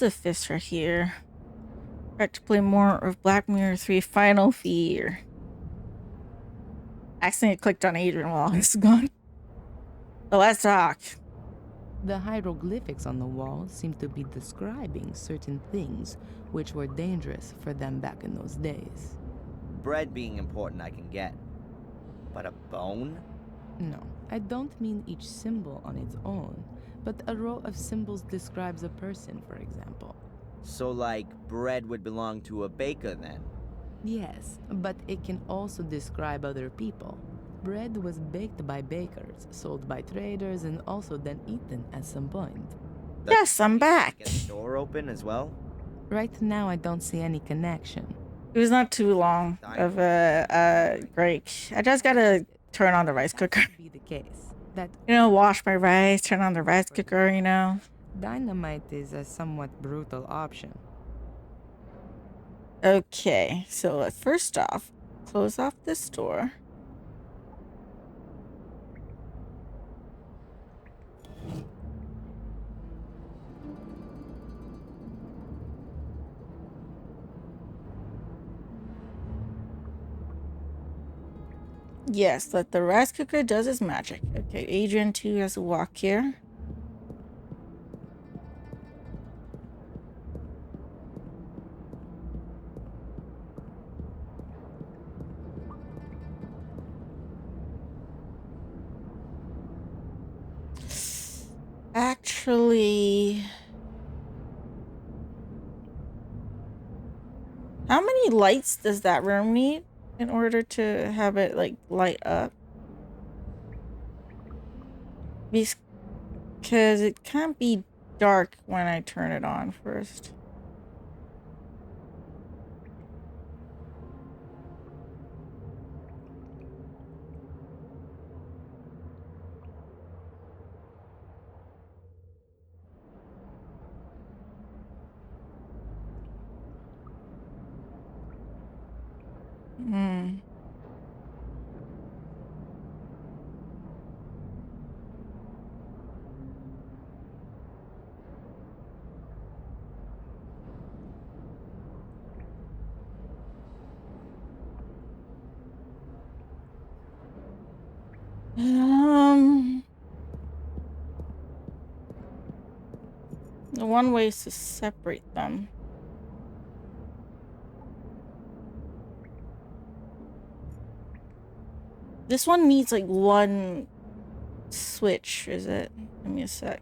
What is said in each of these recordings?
Luphisra here. Got to play more of Black Mirror 3 Final Fear. Accidentally clicked on Adrian while it's gone. So let's talk. The hieroglyphics on the wall seem to be describing certain things which were dangerous for them back in those days. Bread being important I can get. But a bone? No, I don't mean each symbol on its own, but a row of symbols describes a person, for example. So like, bread would belong to a baker then? Yes, but it can also describe other people. Bread was baked by bakers, sold by traders, and also then eaten at some point. Yes, I'm back. Get the door open as well? Right now, I don't see any connection. It was not too long of a break. I just gotta turn on the rice cooker. That could be the case. That Wash my rice, turn on the rice cooker, dynamite is a somewhat brutal option. Okay, so first off, close off this door. Yes, let the rice cooker does its magic. Okay, Adrian too has to walk here. Actually, how many lights does that room need in order to have it like light up? Because it can't be dark when I turn it on first. Hmm. The one way is to separate them. This one needs like one switch, is it? Give me a sec.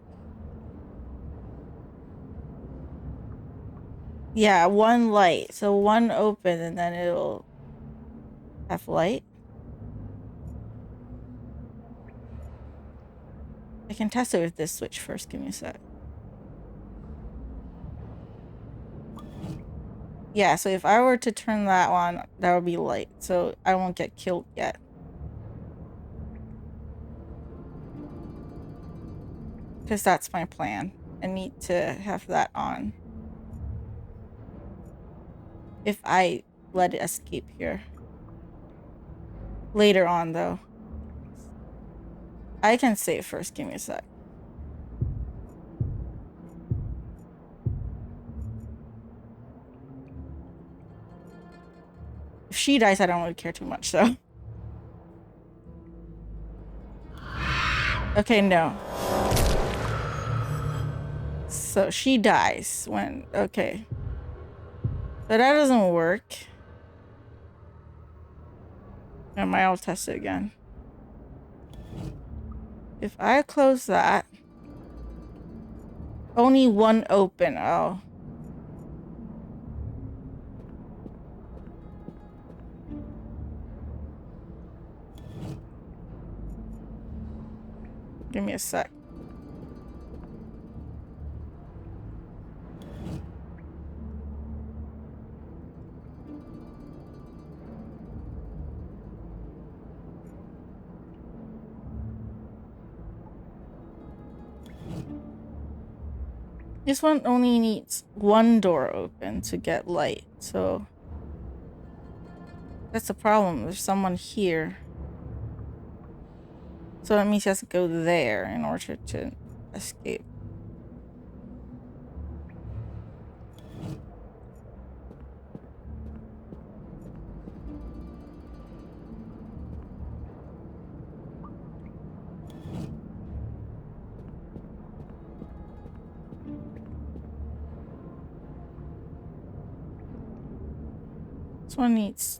Yeah, one light. So one open and then it'll have light. I can test it with this switch first. Give me a sec. Yeah, so if I were to turn that on, that would be light. So I won't get killed yet. Because that's my plan. I need to have that on. If I let it escape here. Later on, though. I can save first. Give me a sec. If she dies, I don't really care too much, so. Okay, no. So she dies when... Okay. So that doesn't work. I'll test it again. If I close that... Only one open. Oh. Give me a sec. This one only needs one door open to get light, so that's the problem. There's someone here. So that means he has to go there in order to escape. This one needs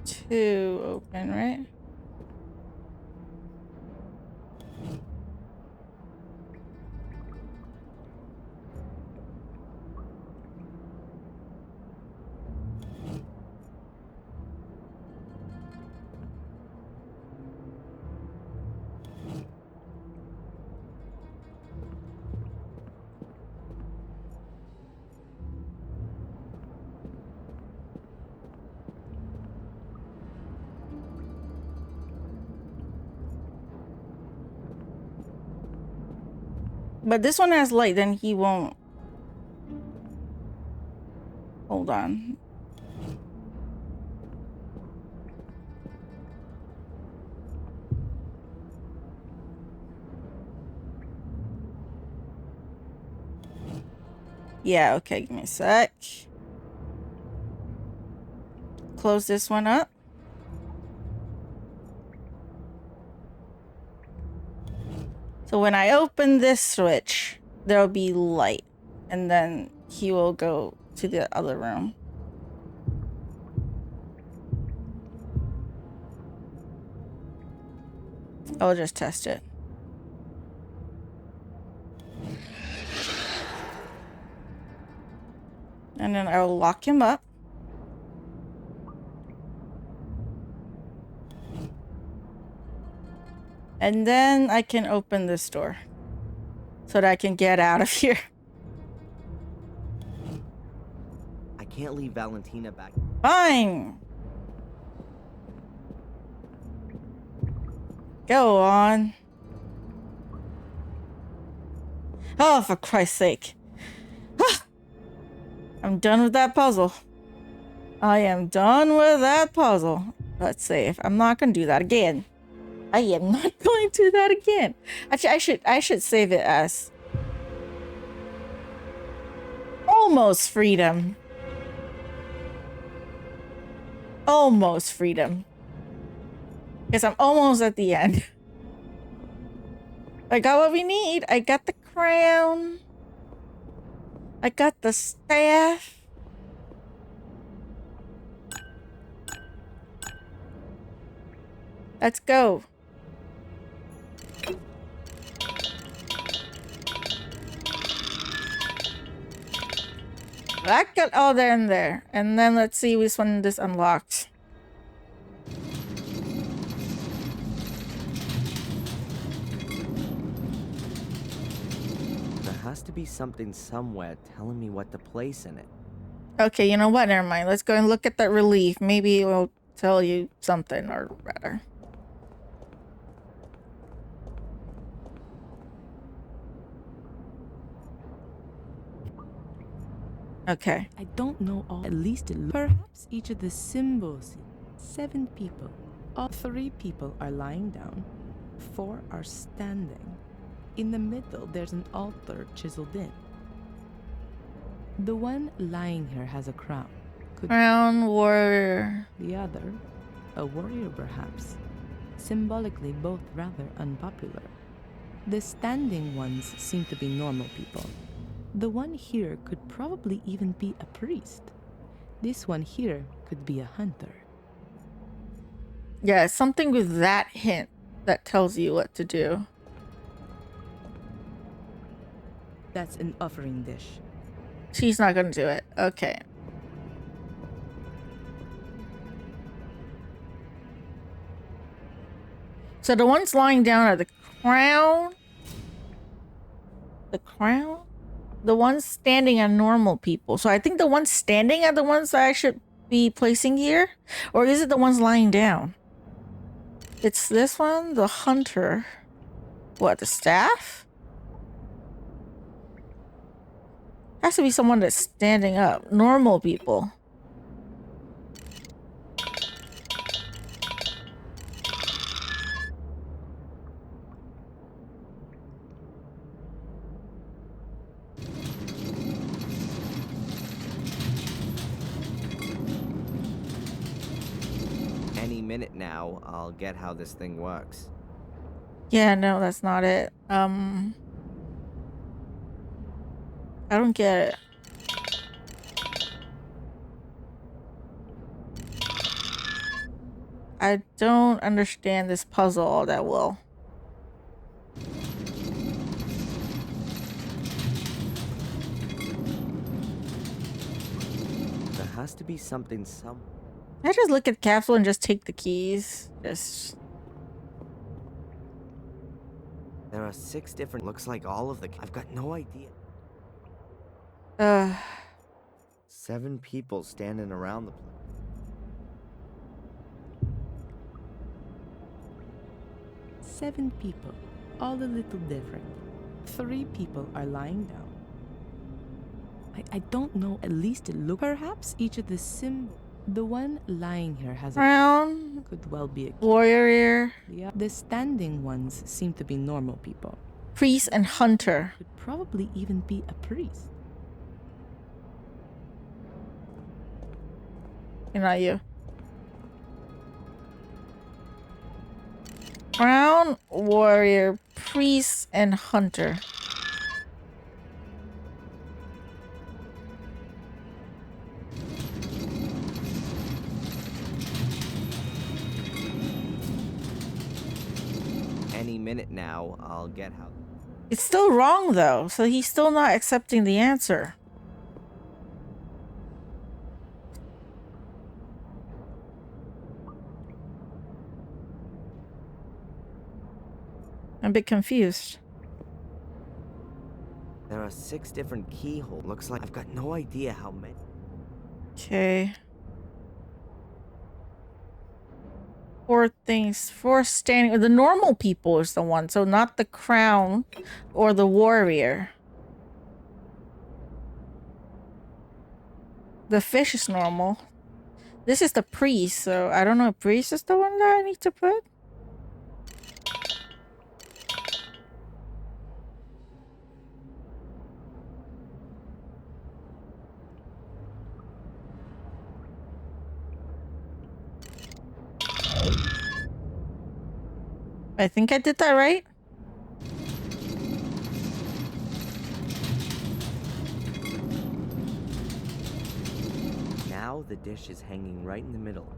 2 open, right? But this one has light, then he won't. Hold on. Yeah, okay, give me a sec. Close this one up. So when I open this switch, there'll be light. And then he will go to the other room. I'll just test it. And then I will lock him up. And then I can open this door so that I can get out of here. I can't leave Valentina back. Fine. Go on. Oh, for Christ's sake. I'm done with that puzzle. I am done with that puzzle. Let's save. I'm not going to do that again. I am not going to do that again. Actually, I should save it as almost freedom. Almost freedom. Because I'm almost at the end. I got what we need. I got the crown. I got the staff. Let's go. That got all there in there. And then let's see which one this unlocks. There has to be something somewhere telling me what to place in it. Okay, you know what? Never mind. Let's go and look at that relief. Maybe it will tell you something, or rather. Okay. I don't know all. At least perhaps each of the symbols. 7 people. All 3 people are lying down. 4 are standing. In the middle, there's an altar chiseled in. The one lying here has a crown. Crown warrior. The other, a warrior perhaps. Symbolically, both rather unpopular. The standing ones seem to be normal people. The one here could probably even be a priest. This one here could be a hunter. Yeah, something with that hint that tells you what to do. That's an offering dish. She's not gonna do it. Okay. So the ones lying down are the crown. The crown? The ones standing are normal people. So I think the ones standing are the ones that I should be placing here? Or is it the ones lying down? It's this one, the hunter. What, the staff? Has to be someone that's standing up. Normal people. Any minute now, I'll get how this thing works. Yeah, no, that's not it. I don't get it. I don't understand this puzzle all that well. There has to be something I just look at capsule and just take the keys. Just. There are 6 different. Looks like all of the. I've got no idea. 7 people standing around the place. Seven people, all a little different. 3 people are lying down. I don't know, at least it looks. Perhaps each of the symbols. The one lying here has a Crown. could well be a key. Warrior. The standing ones seem to be normal people. Priest and hunter. Could probably even be a priest. You're not you. Crown, warrior, priest, and hunter. Any minute now, I'll get how. It's still wrong though, so he's still not accepting the answer. I'm a bit confused. There are 6 different keyholes. Looks like I've got no idea how many. Okay. 4 things. 4 standing. The normal people is the one, so not the crown or the warrior. The fish is normal. This is the priest, so I don't know if priest is the one that I need to put. I think I did that right. Now the dish is hanging right in the middle.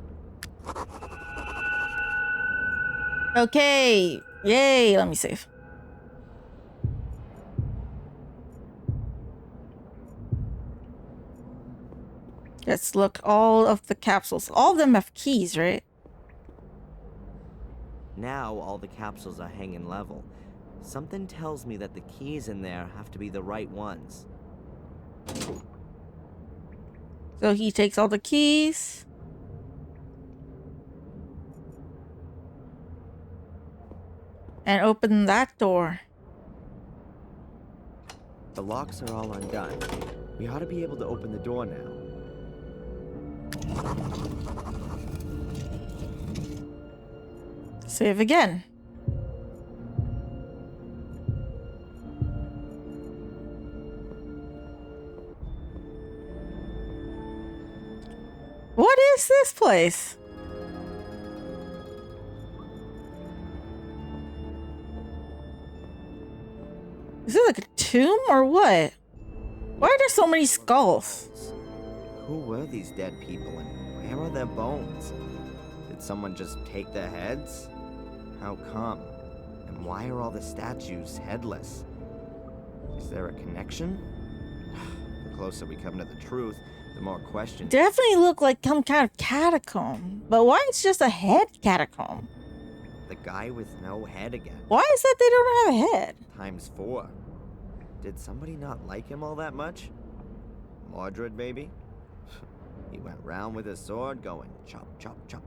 Okay. Yay. Let me save. Let's look all of the capsules. All of them have keys, right? Now all the capsules are hanging level. Something tells me that the keys in there have to be the right ones. So he takes all the keys. And open that door. The locks are all undone. We ought to be able to open the door now. Save again. What is this place? Is it like a tomb or what? Why are there so many skulls? Who were these dead people and where are their bones? Did someone just take their heads? How come? And why are all the statues headless? Is there a connection? The closer we come to the truth, the more questions. Definitely look like some kind of catacomb. But why it's just a head catacomb? The guy with no head again. Why is that they don't have a head? Times 4. Did somebody not like him all that much? Mordred, maybe? He went round with his sword going chop, chop, chop.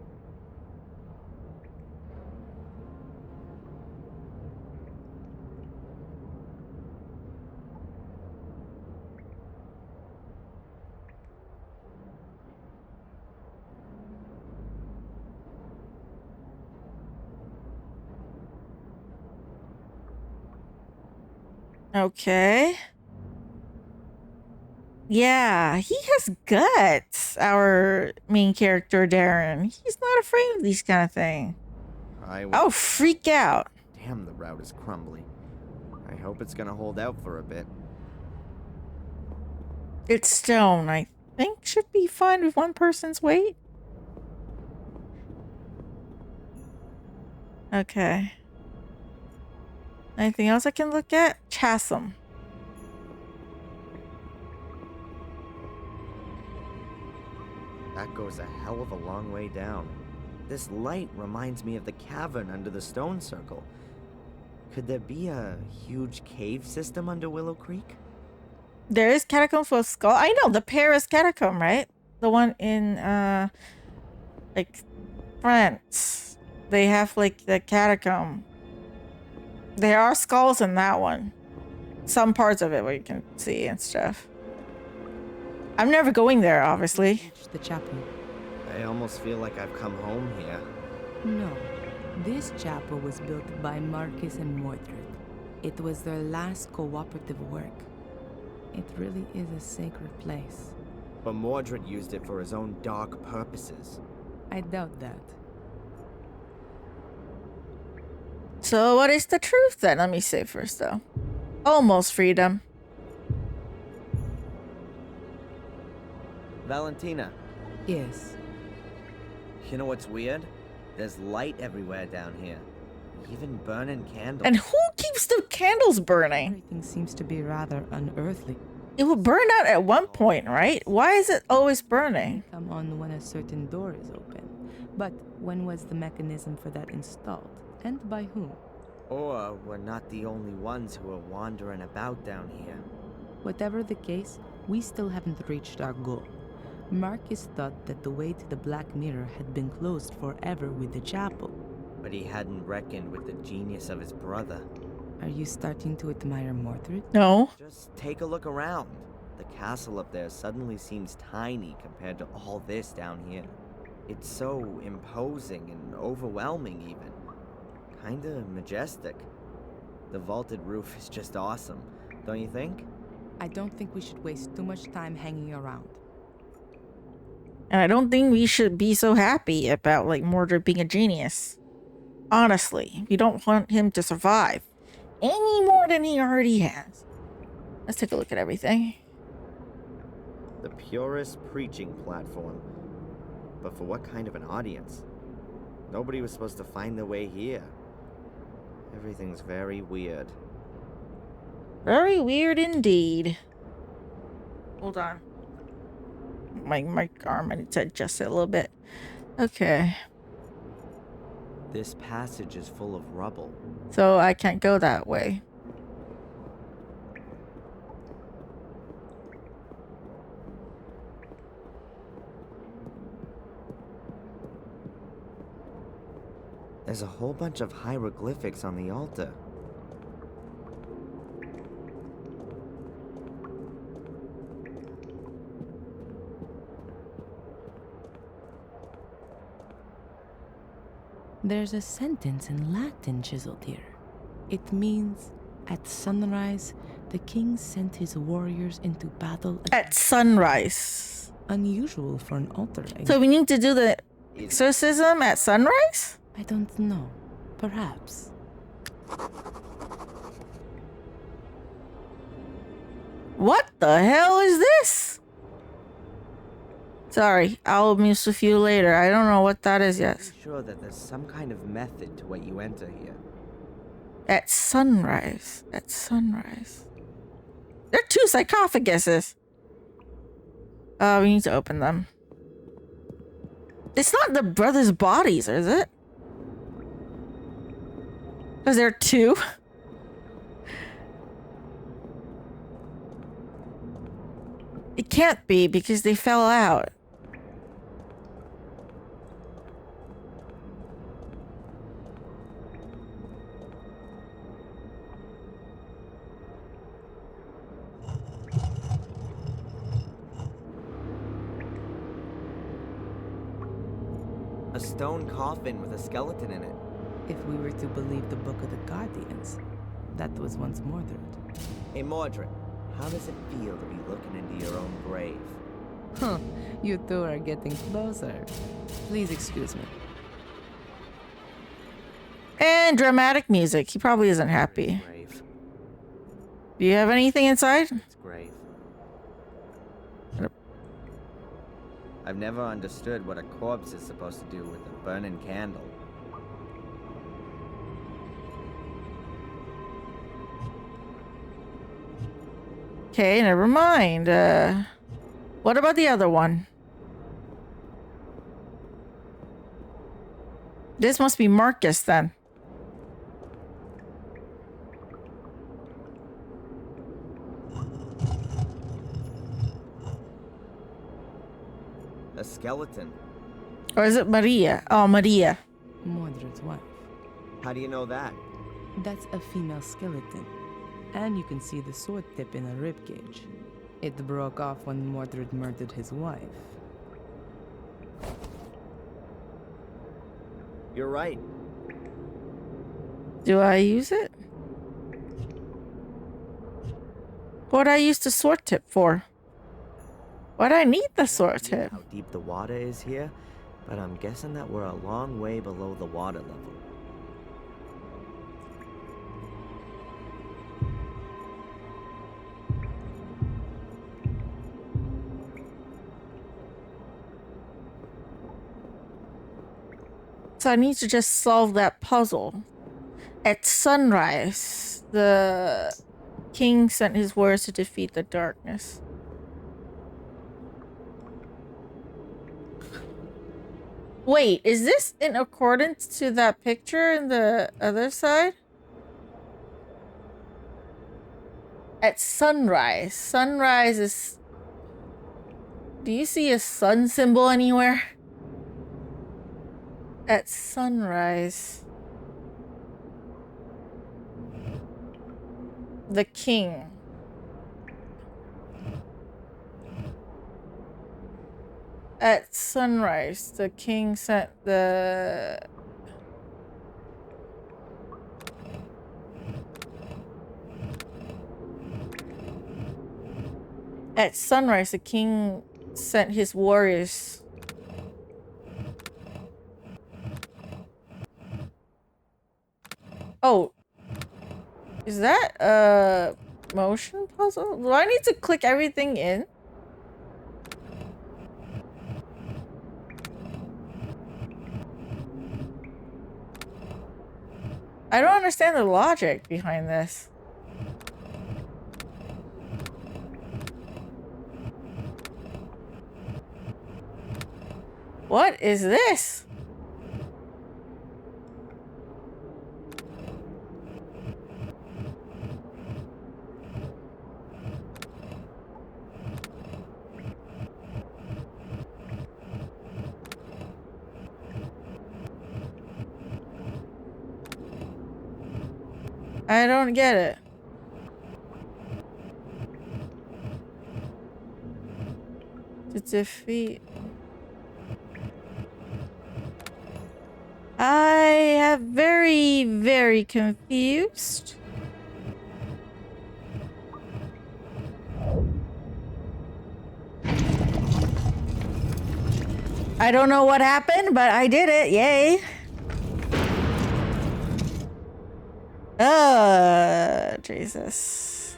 Okay. Yeah, he has guts, our main character, Darren. He's not afraid of these kind of things. Oh, freak out. Damn, the route is crumbly. I hope it's gonna hold out for a bit. It's stone, I think should be fine with one person's weight. Okay. Anything else I can look at? Chasm. That goes a hell of a long way down. This light reminds me of the cavern under the stone circle. Could there be a huge cave system under Willow Creek? There is catacomb for a skull. I know the Paris catacomb, right? The one in like France. They have like the catacomb. There are skulls in that one. Some parts of it where you can see and stuff. I'm never going there, obviously. Reached the chapel. I almost feel like I've come home here. No, this chapel was built by Marcus and Mordred. It was their last cooperative work. It really is a sacred place. But Mordred used it for his own dark purposes. I doubt that. So what is the truth then? Let me say first though. Almost freedom. Valentina, Yes. you know what's weird? There's light everywhere down here. Even burning candles. And who keeps the candles burning? Everything seems to be rather unearthly. It will burn out at one point, right? Why is it always burning? Come on when a certain door is open. But when was the mechanism for that installed? And by whom? Or we're not the only ones who are wandering about down here. Whatever the case, we still haven't reached our goal. Marcus thought that the way to the Black Mirror had been closed forever with the chapel. But he hadn't reckoned with the genius of his brother. Are you starting to admire Mordred? No. Just take a look around. The castle up there suddenly seems tiny compared to all this down here. It's so imposing and overwhelming even. Kinda majestic. The vaulted roof is just awesome, don't you think? I don't think we should waste too much time hanging around. And I don't think we should be so happy about like Mordred being a genius. Honestly, we don't want him to survive any more than he already has. Let's take a look at everything. The purest preaching platform. But for what kind of an audience? Nobody was supposed to find their way here. Everything's very weird. Very weird indeed. Hold on. My arm, I need to adjust it a little bit. Okay. This passage is full of rubble. So I can't go that way. There's a whole bunch of hieroglyphics on the altar. There's a sentence in Latin chiseled here. It means, at sunrise, the king sent his warriors into battle At sunrise. unusual for an altar. So we need to do the exorcism at sunrise? I don't know. Perhaps. What the hell is this? Sorry, I'll amuse with you later. I don't know what that is yet. I'm sure that there's some kind of method to what you enter here. At sunrise. At sunrise. There are 2 sarcophaguses. We need to open them. It's not the brothers' bodies, is it? Because there are 2. It can't be because they fell out. A stone coffin with a skeleton in it. If we were to believe the Book of the Guardians, that was once Mordred. Hey Mordred, how does it feel to be looking into your own grave? Huh, you two are getting closer. Please excuse me. And dramatic music. He probably isn't happy. Grave. Do you have anything inside? It's grave. I've never understood what a corpse is supposed to do with a burning candle. Okay, never mind. What about the other one? This must be Marcus then. A skeleton. Or is it Maria? Oh, Maria. Mordred's wife. How do you know that? That's a female skeleton. And you can see the sword tip in her ribcage. It broke off when Mordred murdered his wife. You're right. Do I use it? What'd I use the sword tip for? Why'd I need the sword I don't know tip? how deep the water is here, but I'm guessing that we're a long way below the water level. So I need to just solve that puzzle. At sunrise, the king sent his warriors to defeat the darkness. Wait, is this in accordance to that picture in the other side? At sunrise. Sunrise is... Do you see a sun symbol anywhere? At sunrise. The king. At sunrise, the king sent the... At sunrise, the king sent his warriors. Oh. Is that a motion puzzle? Do I need to click everything in? I don't understand the logic behind this. What is this? I don't get it. To defeat... I am very, very confused. I don't know what happened, but I did it. Yay. Jesus.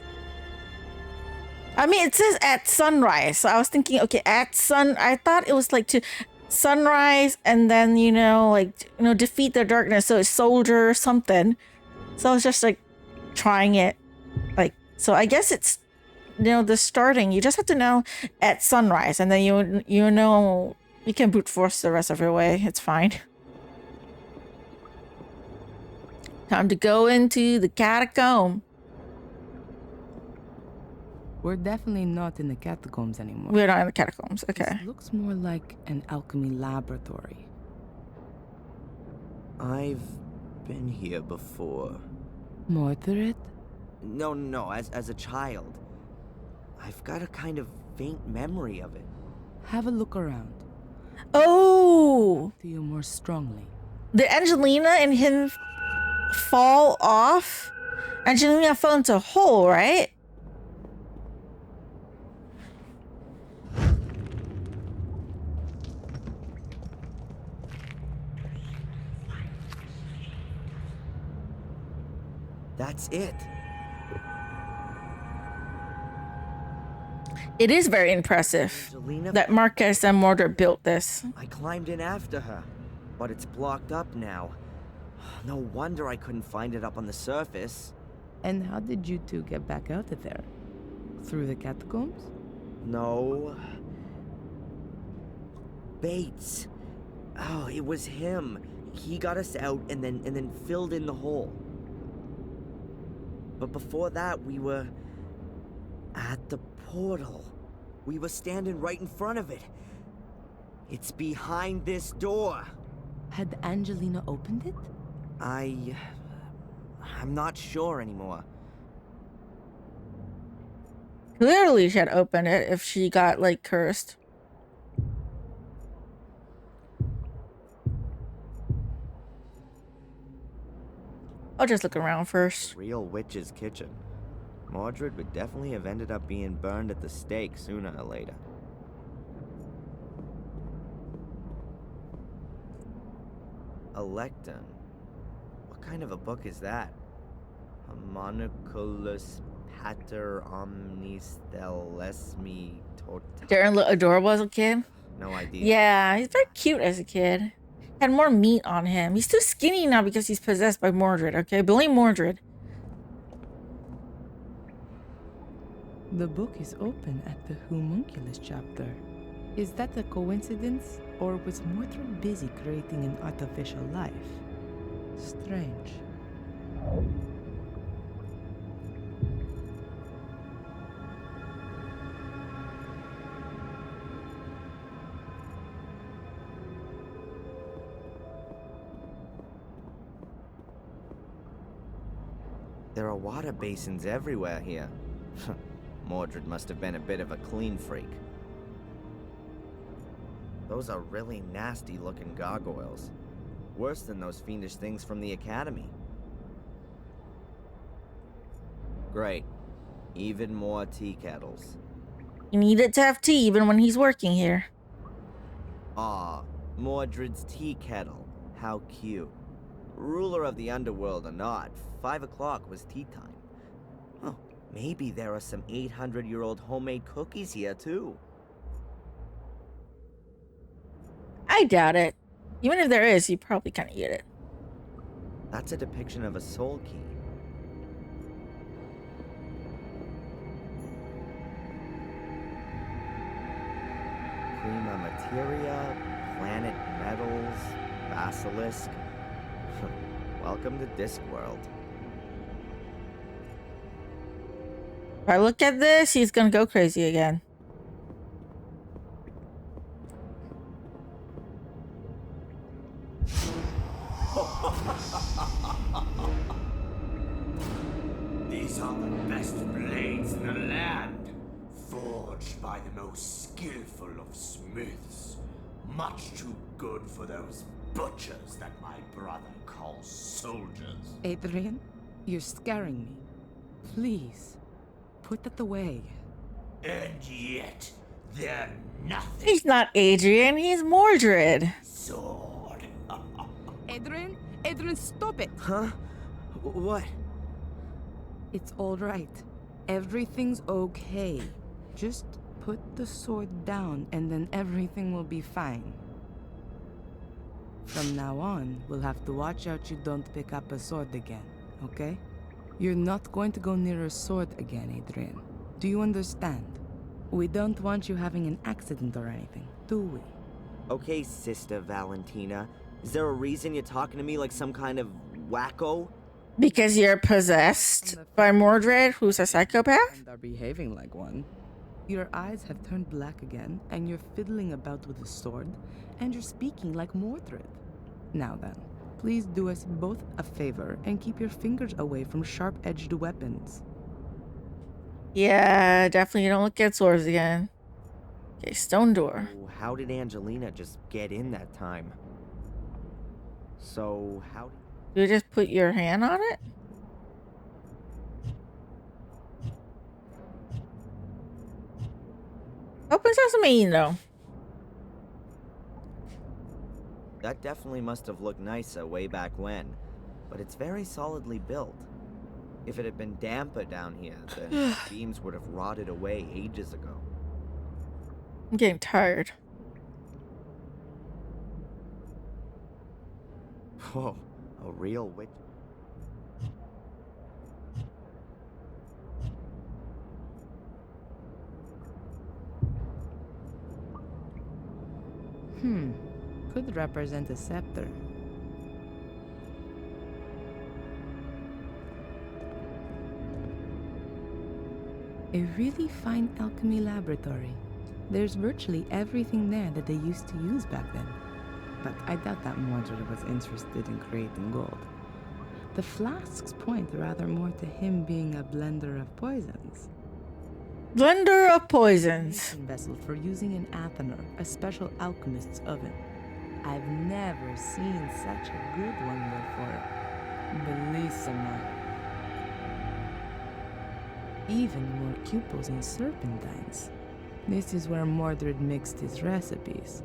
I mean, it says at sunrise. So I was thinking, okay, at sun... I thought it was like to... sunrise and then, you know, like, you know, defeat the darkness, so it's soldier or something. So I was just like trying it, like, so I guess it's, you know, the starting, you just have to know at sunrise, and then you know you can brute force the rest of your way. It's fine. Time to go into the catacomb. We're definitely not in the catacombs anymore. We're not in the catacombs. Okay. This looks more like an alchemy laboratory. I've been here before. Mordred? No, as a child. I've got a kind of faint memory of it. Have a look around. Oh, To you more strongly. did Angelina and him fall off? Angelina fell into a hole, right? That's it. It is very impressive Angelina, that Marcus and Mordred built this. I climbed in after her, but it's blocked up now. No wonder I couldn't find it up on the surface. And how did you two get back out of there? Through the catacombs? No. Bates. Oh, it was him. He got us out and then filled in the hole. But before that, we were at the portal. We were standing right in front of it. It's behind this door. Had Angelina opened it? I'm not sure anymore. Clearly, she had opened it if she got like cursed. I'll just look around first. Real witch's kitchen. Mordred would definitely have ended up being burned at the stake sooner or later. A lectern. What kind of a book is that? Homunculus pater omnis thelesmi tota. Darren looked adorable as a kid. No idea. Yeah, he's very cute as a kid. Had more meat on him. He's too skinny now because he's possessed by Mordred, okay? Blame Mordred. The book is open at the homunculus chapter. Is that a coincidence, or was Mordred busy creating an artificial life? Strange. There are water basins everywhere here. Mordred must have been a bit of a clean freak. Those are really nasty looking gargoyles. Worse than those fiendish things from the academy. Great. Even more tea kettles. You need it to have tea even when he's working here. Aw, Mordred's tea kettle. How cute. Ruler of the underworld or not, 5 o'clock was tea time. Oh, maybe there are some 800-year-old homemade cookies here too. I doubt it. Even if there is, you probably can't eat it. That's a depiction of a soul key. Prima materia, planet metals, basilisk. Welcome to Discworld. If I look at this, he's gonna go crazy again. These are the best blades in the land, forged by the most skillful of smiths. Much too good for those butchers that my brother calls soldiers. Adrian, you're scaring me. Please, put that away. And yet, they're nothing. He's not Adrian, he's Mordred. Sword. Adrian? Adrian, stop it! Huh? What? It's all right. Everything's okay. Just put the sword down and then everything will be fine. From now on, we'll have to watch out you don't pick up a sword again, okay? You're not going to go near a sword again, Adrian. Do you understand? We don't want you having an accident or anything, do we? Okay, Sister Valentina. Is there a reason you're talking to me like some kind of wacko? Because you're possessed by Mordred, who's a psychopath? And are behaving like one. Your eyes have turned black again, and you're fiddling about with a sword, and you're speaking like Mordred. Now then, please do us both a favor and keep your fingers away from sharp-edged weapons. Yeah, definitely don't look at swords again. Okay, stone door. Oh, how did Angelina just get in that time? So, how... Do you just put your hand on it? Open sesame, though. That definitely must have looked nicer way back when, but it's very solidly built. If it had been damper down here, the beams would have rotted away ages ago. I'm getting tired. Whoa, a real witch. could represent a scepter. A really fine alchemy laboratory. There's virtually everything there that they used to use back then. But I doubt that Mordred was interested in creating gold. The flasks point rather more to him being a blender of poisons. Blender of poisons. Mason vessel for using in Athener, a special alchemist's oven. I've never seen such a good one before. Bellissima. Even more cupels and serpentines. This is where Mordred mixed his recipes.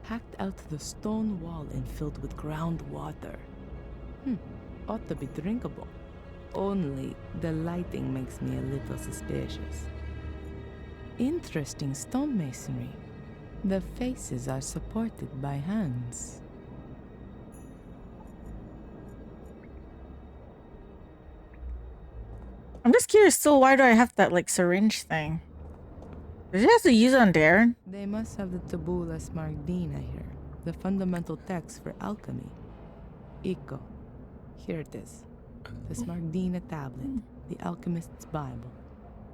Hacked out the stone wall and filled with groundwater. Ought to be drinkable. Only the lighting makes me a little suspicious. Interesting stonemasonry. The faces are supported by hands. I'm just curious still, why do I have that like syringe thing? Did you have to use it on Darren? They must have the Tabula Smardina here, the fundamental text for alchemy. Eco. Here it is. The Smardina tablet, the alchemist's Bible.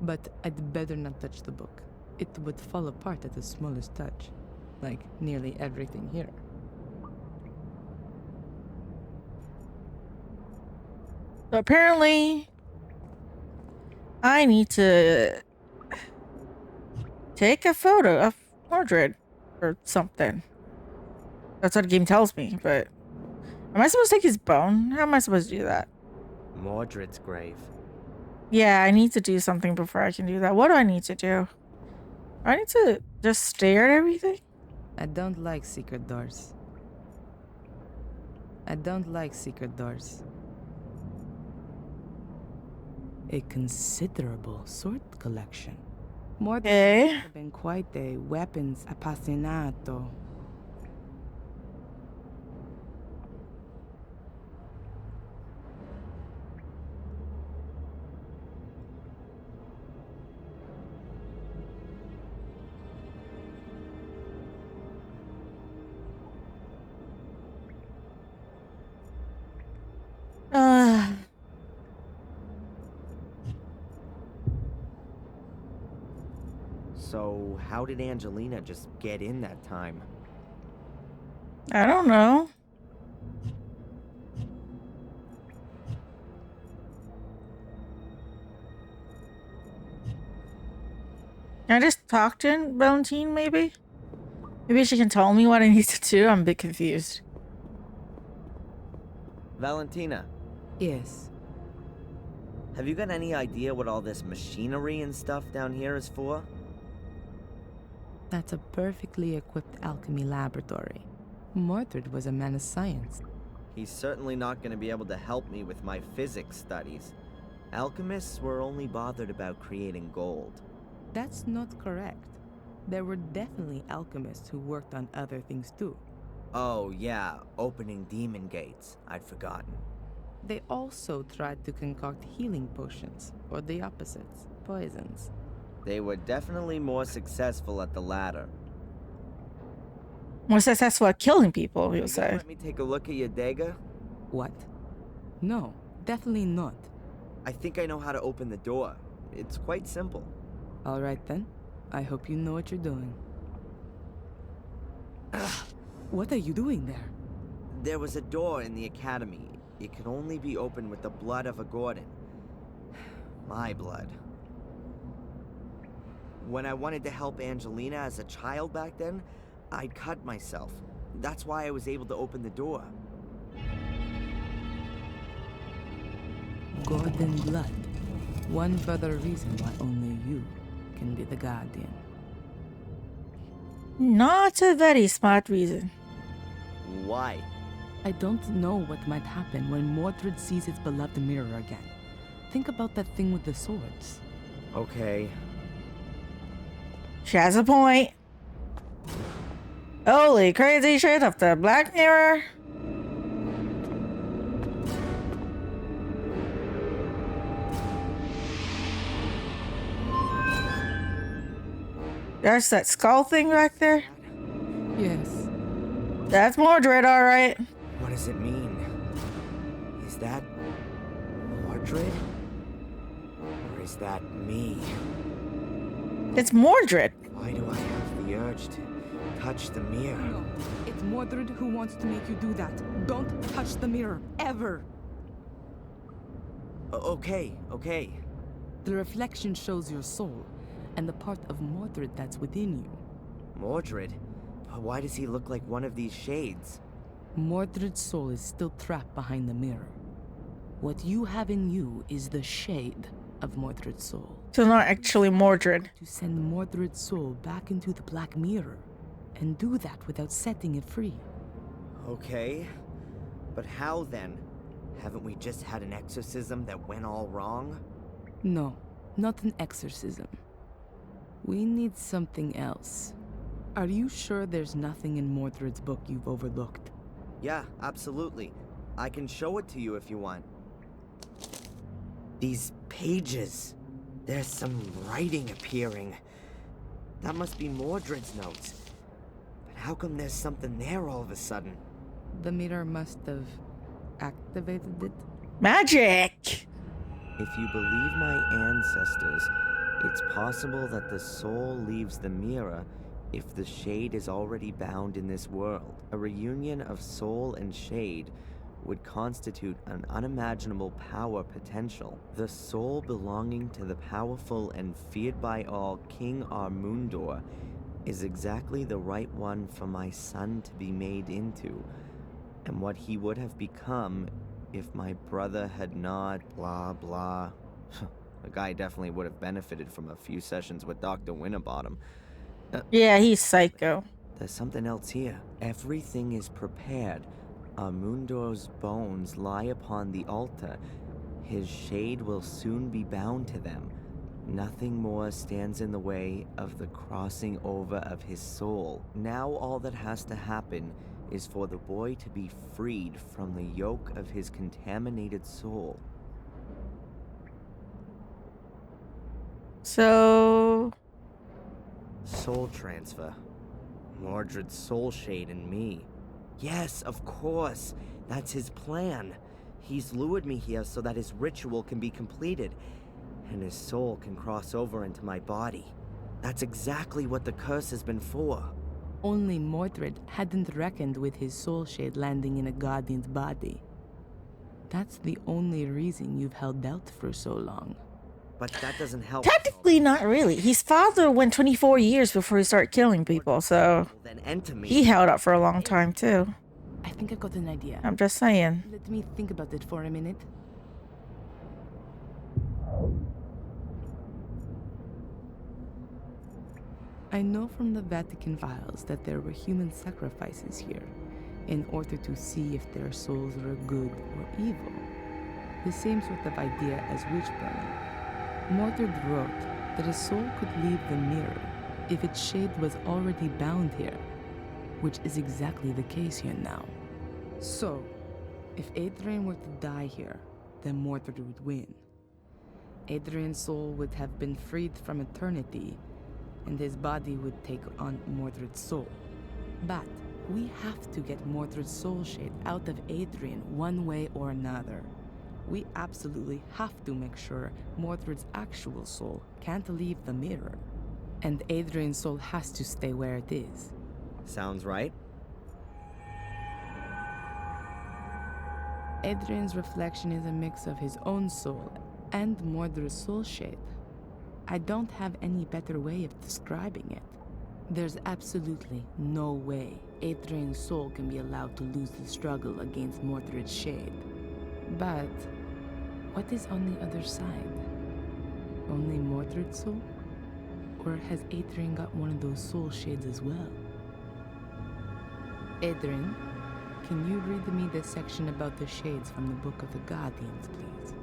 But I'd better not touch the book. It would fall apart at the smallest touch, like nearly everything here. So apparently, I need to take a photo of Mordred or something. That's what the game tells me, but am I supposed to take his bone? How am I supposed to do that? Mordred's grave. Yeah, I need to do something before I can do that. What do I need to do? I need to just stare at everything? I don't like secret doors. I don't like secret doors. A considerable sword collection. Mordred Okay. must have been quite a weapons appassionato. So, how did Angelina just get in that time? I don't know. Can I just talk to Valentine, maybe? Maybe she can tell me what I need to do. I'm a bit confused. Valentina, Yes. have you got any idea what all this machinery and stuff down here is for? That's a perfectly equipped alchemy laboratory. Mordred was a man of science. He's certainly not going to be able to help me with my physics studies. Alchemists were only bothered about creating gold. That's not correct. There were definitely alchemists who worked on other things too. Oh yeah, opening demon gates. I'd forgotten. They also tried to concoct healing potions, or the opposites, poisons. They were definitely more successful at the latter. More successful at killing people, You you'll gonna say. let me take a look at your dagger? What? No, definitely not. I think I know how to open the door. It's quite simple. All right then. I hope you know what you're doing. What are you doing there? There was a door in the academy. It could only be opened with the blood of a Gordon. My blood. When I wanted to help Angelina as a child back then, I'd cut myself. That's why I was able to open the door. Gordon blood. One further reason why only you can be the guardian. Not a very smart reason. Why? I don't know what might happen when Mordred sees his beloved mirror again. Think about that thing with the swords. Okay. She has a point. Holy crazy shit of the Black Mirror. That's that skull thing back there? Yes. That's Mordred, alright. What does it mean? Is that Mordred? Or is that me? It's Mordred. Why do I have the urge to touch the mirror? No, it's Mordred who wants to make you do that. Don't touch the mirror, ever. Okay. The reflection shows your soul, and the part of Mordred that's within you. Mordred? Why does he look like one of these shades? Mordred's soul is still trapped behind the mirror. What you have in you is the shade of Mordred's soul. So not actually Mordred. To send Mordred's soul back into the Black Mirror, and do that without setting it free. Okay. But how then? Haven't we just had an exorcism that went all wrong? No, not an exorcism. We need something else. Are you sure there's nothing in Mordred's book you've overlooked? Yeah, absolutely. I can show it to you if you want. These pages. There's some writing appearing. That must be Mordred's notes. But how come there's something there all of a sudden? The mirror must have activated it. Magic! If you believe my ancestors, it's possible that the soul leaves the mirror if the shade is already bound in this world. A reunion of soul and shade would constitute an unimaginable power potential. The soul belonging to the powerful and feared by all King Armundor is exactly the right one for my son to be made into, and what he would have become if my brother had not blah blah. The guy definitely would have benefited from a few sessions with Dr. Winterbottom. Yeah, he's psycho. There's something else here. Everything is prepared. Armundor's bones lie upon the altar. His shade will soon be bound to them. Nothing more stands in the way of the crossing over of his soul. Now all that has to happen is for the boy to be freed from the yoke of his contaminated soul. So... Soul transfer. Mordred's soul shade in me. Yes, of course. That's his plan. He's lured me here so that his ritual can be completed, and his soul can cross over into my body. That's exactly what the curse has been for. Only Mordred hadn't reckoned with his soul shade landing in a guardian's body. That's the only reason you've held out for so long. But that doesn't help. Technically not really. His father went 24 years before he started killing people, so... Then enter me. He held up for a long time, too. I think I've got an idea. I'm just saying. Let me think about it for a minute. I know from the Vatican files that there were human sacrifices here in order to see if their souls were good or evil. The same sort of idea as witch burning. Mordred wrote that a soul could leave the mirror if its shade was already bound here, which is exactly the case here now. So, if Adrian were to die here, then Mordred would win. Adrian's soul would have been freed from eternity, and his body would take on Mordred's soul. But we have to get Mordred's soul shade out of Adrian one way or another. We absolutely have to make sure Mordred's actual soul can't leave the mirror. And Adrian's soul has to stay where it is. Sounds right. Adrian's reflection is a mix of his own soul and Mordred's soul shade. I don't have any better way of describing it. There's absolutely no way Adrian's soul can be allowed to lose the struggle against Mordred's shade. But what is on the other side? Only Mordred's soul? Or has Adrian got one of those soul shades as well? Adrian, can you read me the section about the shades from the Book of the Guardians, please?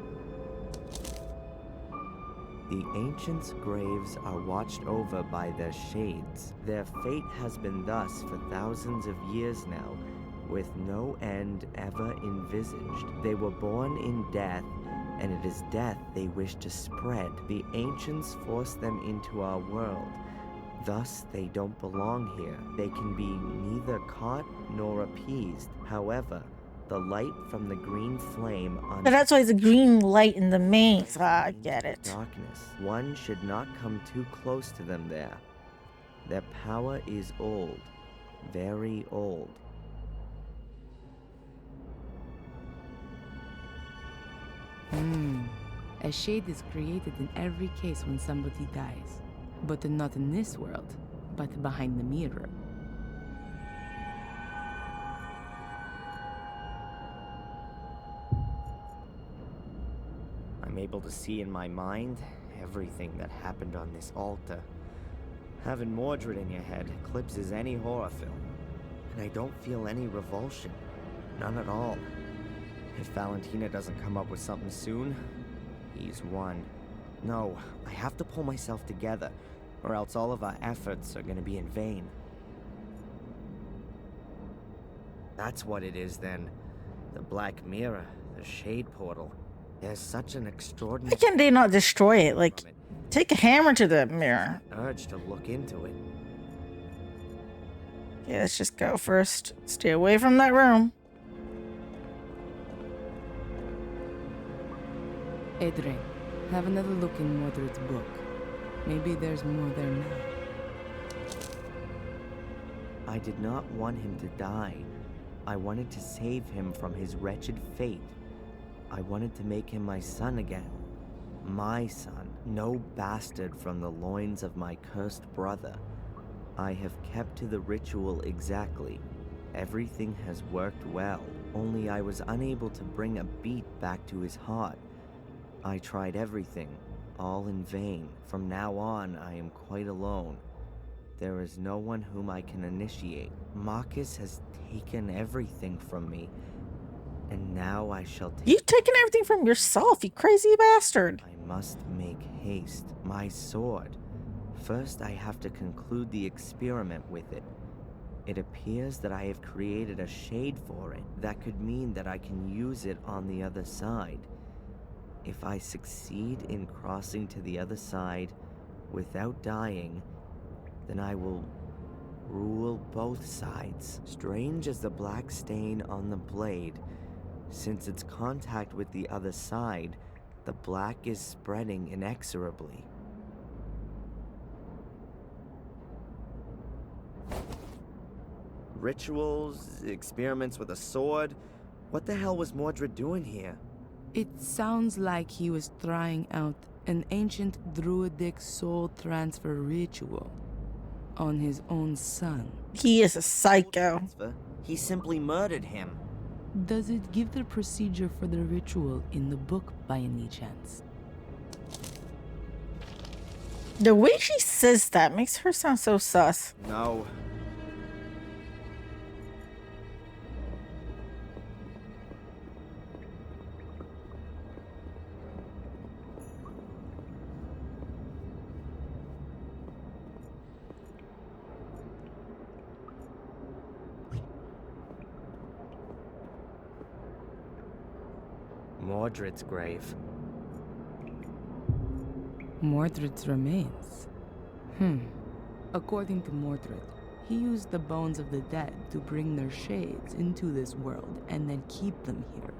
The ancients' graves are watched over by their shades. Their fate has been thus for thousands of years now, with no end ever envisaged. They were born in death, and it is death they wish to spread. The ancients forced them into our world, Thus, they don't belong here. They can be neither caught nor appeased. However, the light from the green flame on So that's why it's a green light in the maze. Ah, I get it. darkness. One should not come too close to them there. Their power is old, very old. A shade is created in every case when somebody dies. But not in this world, but behind the mirror. I'm able to see in my mind everything that happened on this altar. Having Mordred in your head eclipses any horror film. And I don't feel any revulsion. None at all. If Valentina doesn't come up with something soon, he's won. No, I have to pull myself together, or else all of our efforts are gonna be in vain. That's what it is then. The Black Mirror, the Shade Portal. There's such an extraordinary... Why can't they not destroy it? Like, take a hammer to the mirror. urge to look into it. Okay, let's just go first. Stay away from that room. Adrian, have another look in Mordred's book. Maybe there's more there now. I did not want him to die. I wanted to save him from his wretched fate. I wanted to make him my son again. My son, no bastard from the loins of my cursed brother. I have kept to the ritual exactly. Everything has worked well, only I was unable to bring a beat back to his heart. I tried everything, all in vain. From now on, I am quite alone. There is no one whom I can initiate. Marcus has taken everything from me, and now I shall take... You've taken everything from yourself, you crazy bastard. I must make haste. My sword. First, I have to conclude the experiment with it. It appears that I have created a shade for it. That could mean that I can use it on the other side. If I succeed in crossing to the other side without dying, then I will rule both sides. Strange as the black stain on the blade, since its contact with the other side, the black is spreading inexorably. Rituals, experiments with a sword. What the hell was Mordred doing here? It sounds like he was trying out an ancient druidic soul transfer ritual on his own son. He is a psycho. He simply murdered him. Does it give the procedure for the ritual in the book by any chance? The way she says that makes her sound so sus. No. Mordred's grave. Mordred's remains. According to Mordred, he used the bones of the dead to bring their shades into this world and then keep them here.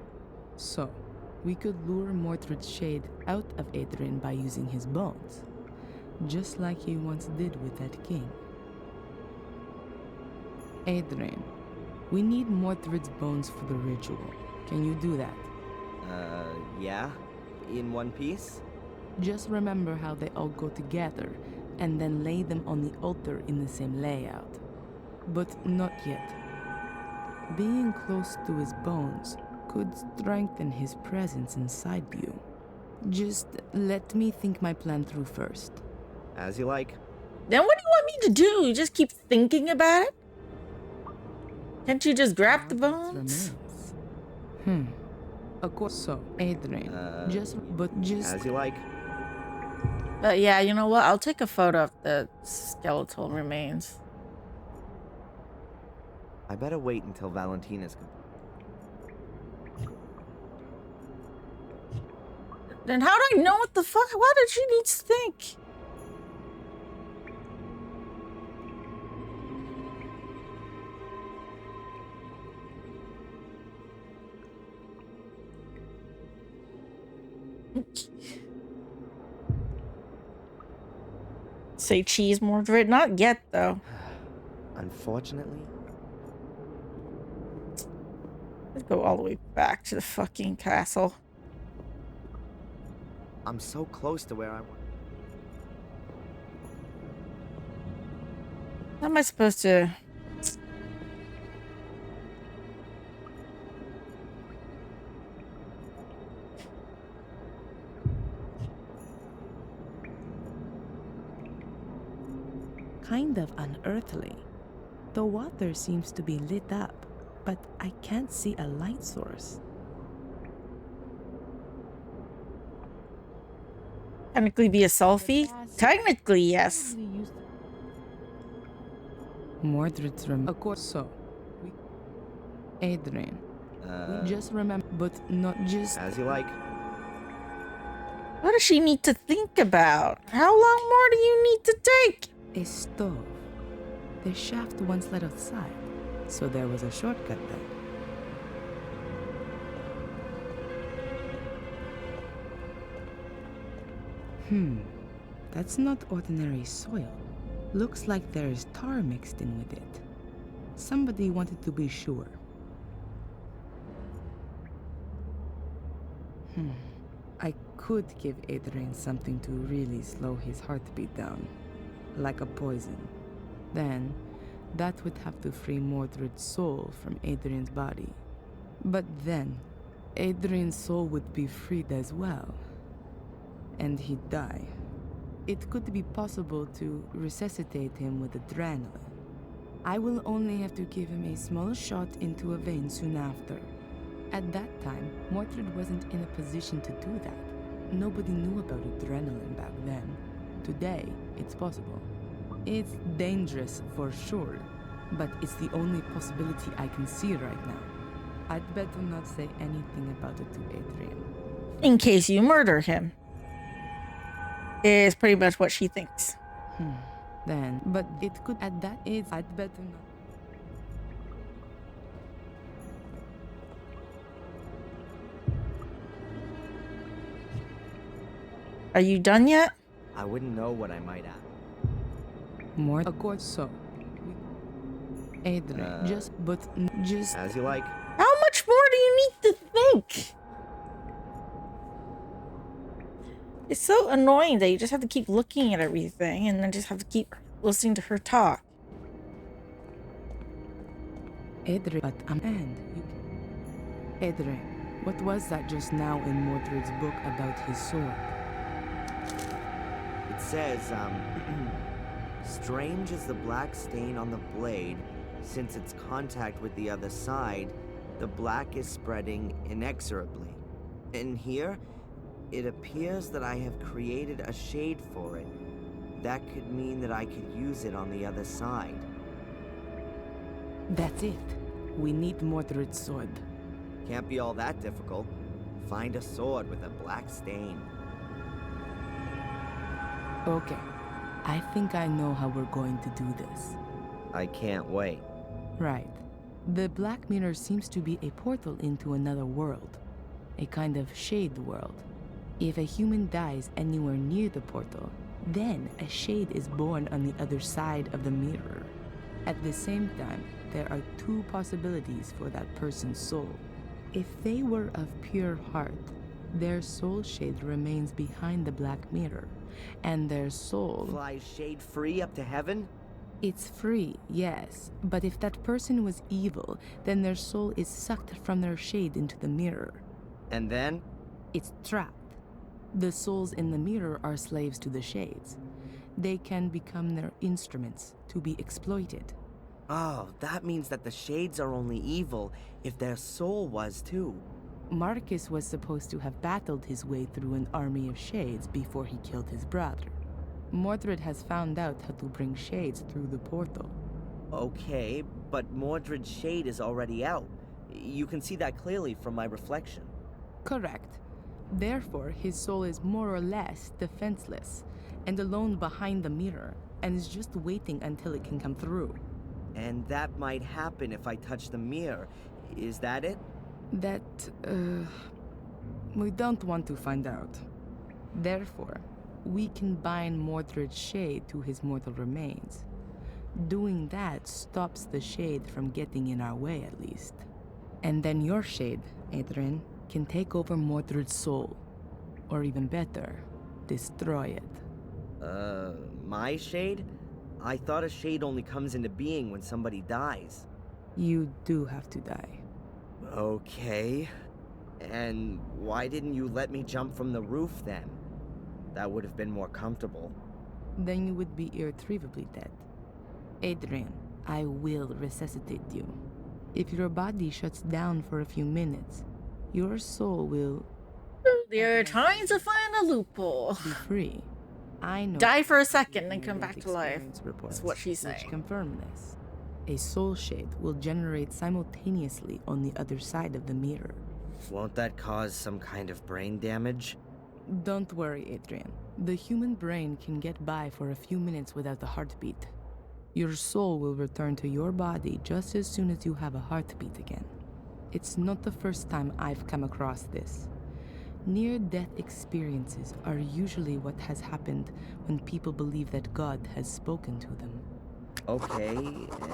So, we could lure Mordred's shade out of Adrian by using his bones, just like he once did with that king. Adrian, we need Mordred's bones for the ritual. Can you do that? Yeah? In one piece? Just remember how they all go together, and then lay them on the altar in the same layout. But not yet. Being close to his bones could strengthen his presence inside you. Just let me think my plan through first. As you like. Then what do you want me to do? You just keep thinking about it? Can't you just grab the bones? Of course, so, Adrian, just As you like. But yeah, you know what? I'll take a photo of the skeletal remains. I better wait until Valentina's... Then how do I know what the fuck? Why did she need to think? say cheese, Mordred. Not yet, though. Unfortunately, Let's go all the way back to the fucking castle. I'm so close to where I want. How am I supposed to... Kind of unearthly. The water seems to be lit up, but I can't see a light source. Technically be a selfie? Technically, yes. Mordred's room. Of course, so. Adrian. Just remember, but not just. As you like. What does she need to think about? How long more do you need to take? A stove. The shaft once led outside, so there was a shortcut there. That's not ordinary soil. Looks like there is tar mixed in with it. Somebody wanted to be sure. I could give Adrian something to really slow his heartbeat down. Like a poison. Then, that would have to free Mordred's soul from Adrian's body. But then, Adrian's soul would be freed as well. And he'd die. It could be possible to resuscitate him with adrenaline. I will only have to give him a small shot into a vein soon after. At that time, Mordred wasn't in a position to do that. Nobody knew about adrenaline back then. Today, it's possible. It's dangerous for sure, but it's the only possibility I can see right now. I'd better not say anything about it to Adrian. In case you murder him. Is pretty much what she thinks. Then, but it could at that age, I'd better not. Are you done yet? I wouldn't know what I might add. More, of course, so. Adrian, just. As you like. How much more do you need to think? It's so annoying that you just have to keep looking at everything and then just have to keep listening to her talk. Adrian, but Adrian, what was that just now in Mordred's book about his sword? It says, strange is the black stain on the blade. Since its contact with the other side, the black is spreading inexorably. And here, it appears that I have created a shade for it. That could mean that I could use it on the other side. That's it. We need Mordred's sword. Can't be all that difficult. Find a sword with a black stain. Okay. I think I know how we're going to do this. I can't wait. Right. The Black Mirror seems to be a portal into another world. A kind of shade world. If a human dies anywhere near the portal, then a shade is born on the other side of the mirror. At the same time, there are two possibilities for that person's soul. If they were of pure heart, their soul shade remains behind the Black Mirror, and their soul flies shade free up to heaven? It's free, yes, but if that person was evil, then their soul is sucked from their shade into the mirror. And then? It's trapped. The souls in the mirror are slaves to the shades. They can become their instruments to be exploited. Oh, that means that the shades are only evil if their soul was too. Marcus was supposed to have battled his way through an army of shades before he killed his brother. Mordred has found out how to bring shades through the portal. Okay, but Mordred's shade is already out. You can see that clearly from my reflection. Correct. Therefore, his soul is more or less defenseless and alone behind the mirror, and is just waiting until it can come through. And that might happen if I touch the mirror. Is that it? That, we don't want to find out. Therefore, we can bind Mordred's shade to his mortal remains. Doing that stops the shade from getting in our way, at least. And then your shade, Adrian, can take over Mordred's soul. Or even better, destroy it. My shade? I thought a shade only comes into being when somebody dies. You do have to die. Okay. And why didn't you let me jump from the roof then? That would have been more comfortable. Then you would be irretrievably dead. Adrian, I will resuscitate you. If your body shuts down for a few minutes, your soul will There are times to find a loophole. be free. I know. Die for a second and come near-death back to life. experience reports, That's what she's which saying. confirm this. A soul shade will generate simultaneously on the other side of the mirror. Won't that cause some kind of brain damage? Don't worry, Adrian. The human brain can get by for a few minutes without a heartbeat. Your soul will return to your body just as soon as you have a heartbeat again. It's not the first time I've come across this. Near-death experiences are usually what has happened when people believe that God has spoken to them. Okay,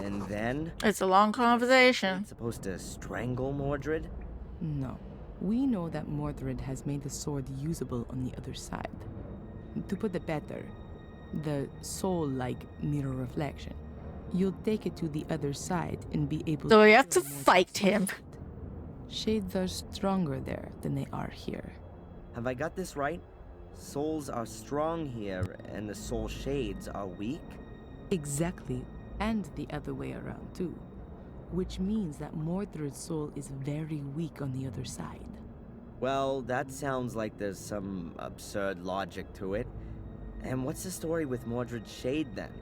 and then? It's a long conversation. It's supposed to strangle Mordred? No. We know that Mordred has made the sword usable on the other side. To put it better, the soul-like mirror reflection. You'll take it to the other side and be able So to we have to kill Mordred's fight him. shade. Shades are stronger there than they are here. Have I got this right? Souls are strong here, and the soul shades are weak? Exactly, and the other way around too. Which means that Mordred's soul is very weak on the other side. Well, that sounds like there's some absurd logic to it. And what's the story with Mordred's shade then?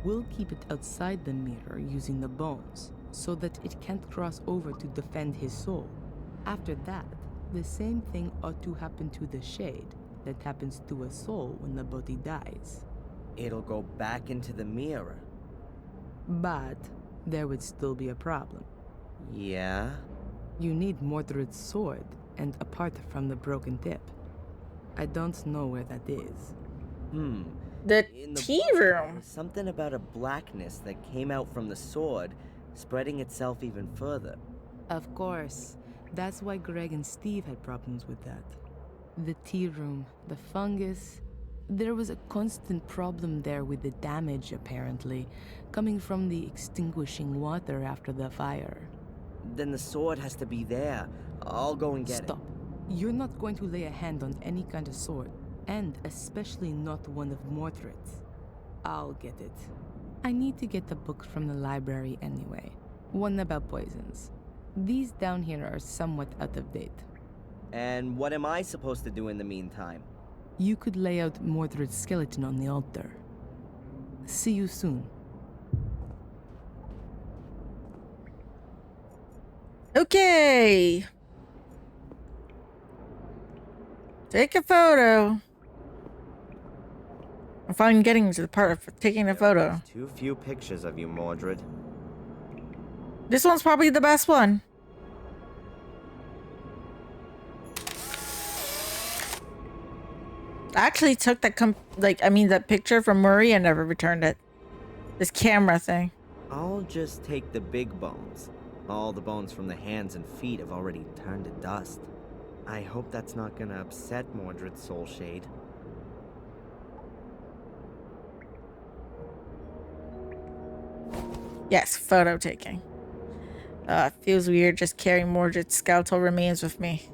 We'll keep it outside the mirror using the bones, so that it can't cross over to defend his soul. After that, the same thing ought to happen to the shade that happens to a soul when the body dies. It'll go back into the mirror. But there would still be a problem. Yeah? You need Mordred's sword, and apart from the broken tip. I don't know where that is. The In the tea book, there room. was something about a blackness that came out from the sword, spreading itself even further. Of course. That's why Greg and Steve had problems with that. The tea room, the fungus. There was a constant problem there with the damage, apparently, coming from the extinguishing water after the fire. Then the sword has to be there. I'll go and get Stop. You're not going to lay a hand on any kind of sword, and especially not one of Mordred's. I'll get it. I need to get the book from the library anyway. One about poisons. These down here are somewhat out of date. it. And what am I supposed to do in the meantime? You could lay out Mordred's skeleton on the altar. See you soon. Okay. Take a photo. I'm finally getting to the part of taking a photo. Too few pictures of you, Mordred. This one's probably the best one. I actually took that that picture from Murray and never returned it. This camera thing. I'll just take the big bones. All the bones from the hands and feet have already turned to dust. I hope that's not gonna upset Mordred's soul shade. Yes, photo taking. It feels weird just carrying Mordred's skeletal remains with me.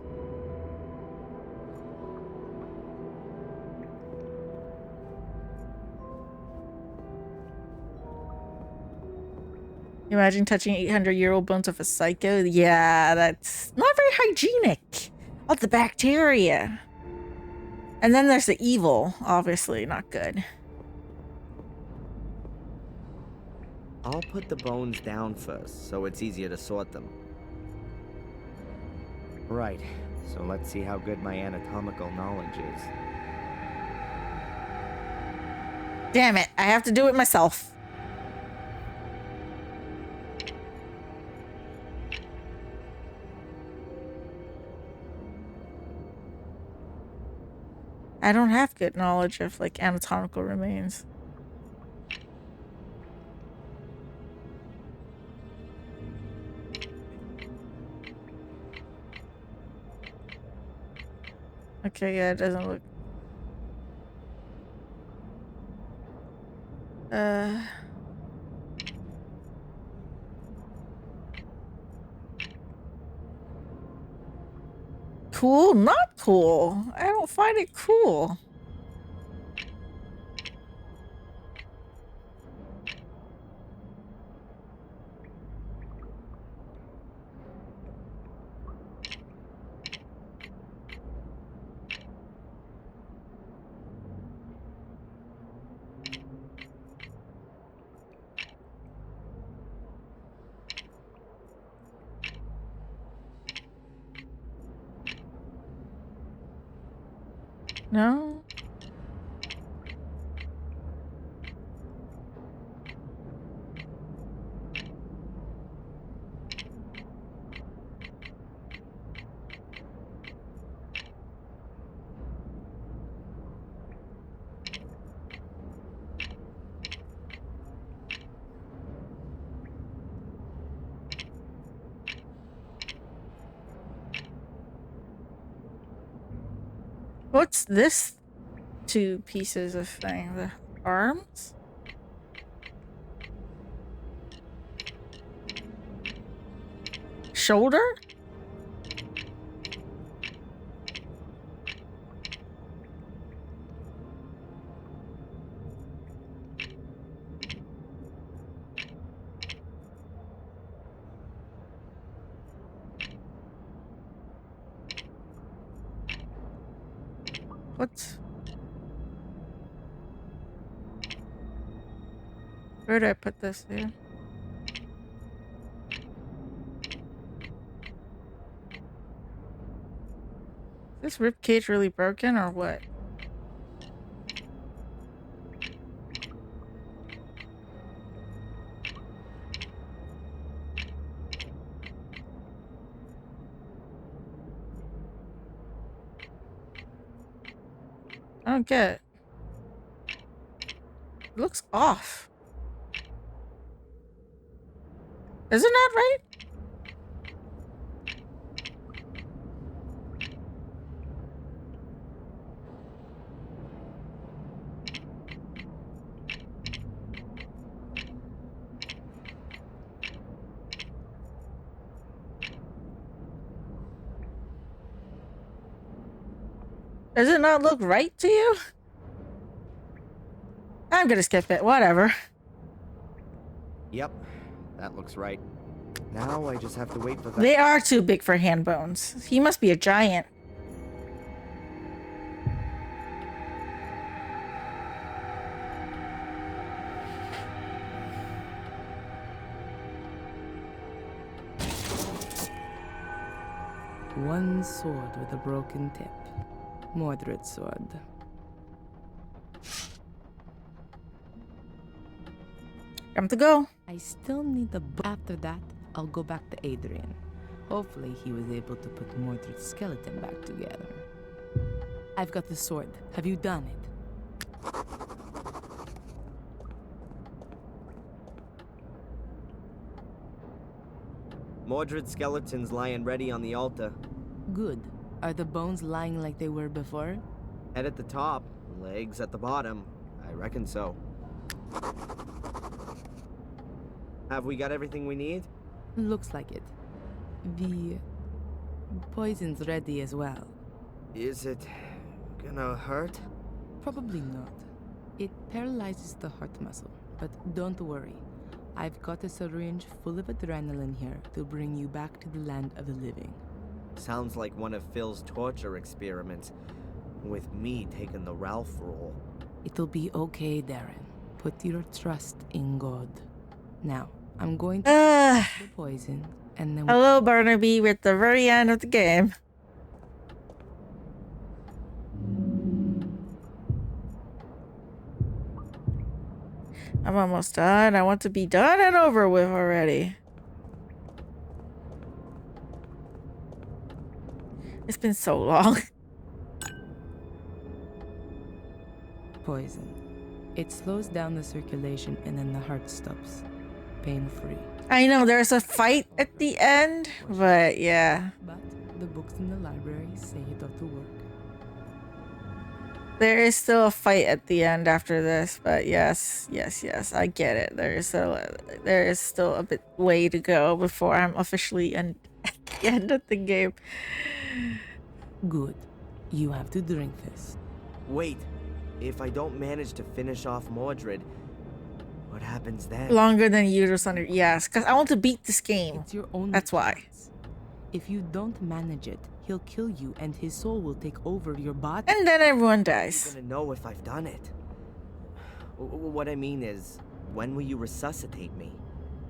Imagine touching 800-year-old bones of a psycho. Yeah, that's not very hygienic. Oh, the bacteria. And then there's the evil, obviously not good. I'll put the bones down first, so it's easier to sort them. Right, so let's see how good my anatomical knowledge is. Damn it, I have to do it myself. I don't have good knowledge of like anatomical remains. Okay, yeah, it doesn't look. Cool? Not cool. I don't find it cool. No? What's this two pieces of thing? The arms? Shoulder? What? Where did I put this here? Is this ribcage really broken or what? I don't get it. It looks off. Isn't that right? Does it not look right to you? I'm gonna skip it. Whatever. Yep, that looks right. Now I just have to wait for that. They are too big for hand bones. He must be a giant. One sword with a broken tip. Mordred's sword. Time to go. I still need the after that, I'll go back to Adrian. Hopefully he was able to put Mordred's skeleton back together. I've got the sword. Have you done it? Mordred's skeleton's lying ready on the altar. Good. Are the bones lying like they were before? Head at the top, legs at the bottom. I reckon so. Have we got everything we need? Looks like it. The poison's ready as well. Is it gonna hurt? Probably not. It paralyzes the heart muscle, but don't worry. I've got a syringe full of adrenaline here to bring you back to the land of the living. Sounds like one of Phil's torture experiments, with me taking the Ralph role. It'll be okay, Darren. Put your trust in God. Now, I'm going to the poison, and then Hello, Barnaby, with the very end of the game. I'm almost done. I want to be done and over with already. It's been so long. Poison. It slows down the circulation and then the heart stops. Pain-free. I know there's a fight at the end, but yeah. But the books in the library say it ought to work. There is still a fight at the end after this, but yes, I get it. There is still a bit way to go before I'm officially at the end of the game. Good. You have to drink this. Wait, if I don't manage to finish off Mordred, what happens then? Longer than usual, Thunder. Yes, because I want to beat this game. It's your own That's why. chance. If you don't manage it, he'll kill you and his soul will take over your body. And then everyone I'm dies. gonna know if I've done it. What I mean is, when will you resuscitate me?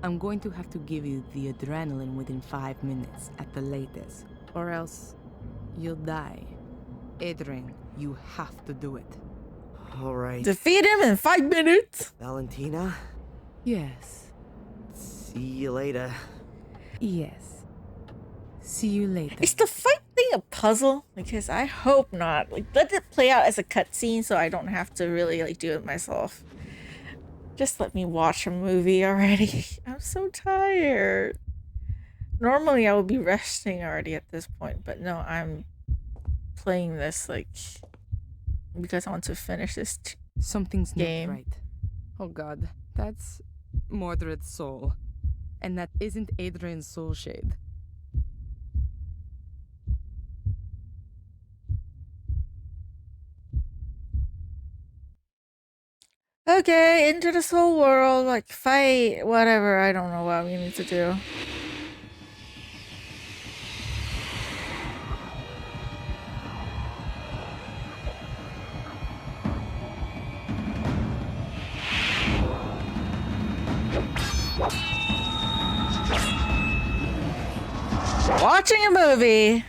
I'm going to have to give you the adrenaline within 5 minutes at the latest, or else you'll die. Adrian, you have to do it. Alright. Defeat him in 5 minutes. Valentina? Yes. See you later. Yes. See you later. Is the fight thing a puzzle? Because I hope not. Like, let it play out as a cutscene so I don't have to really like do it myself. Just let me watch a movie already. I'm so tired. Normally I would be resting already at this point, but no, I'm playing this like because I want to finish this Something's game. not right. Oh god, that's Mordred's soul. And that isn't Adrian's soul shade. Okay, into the soul world, like fight, whatever. I don't know what we need to do. Watching a movie.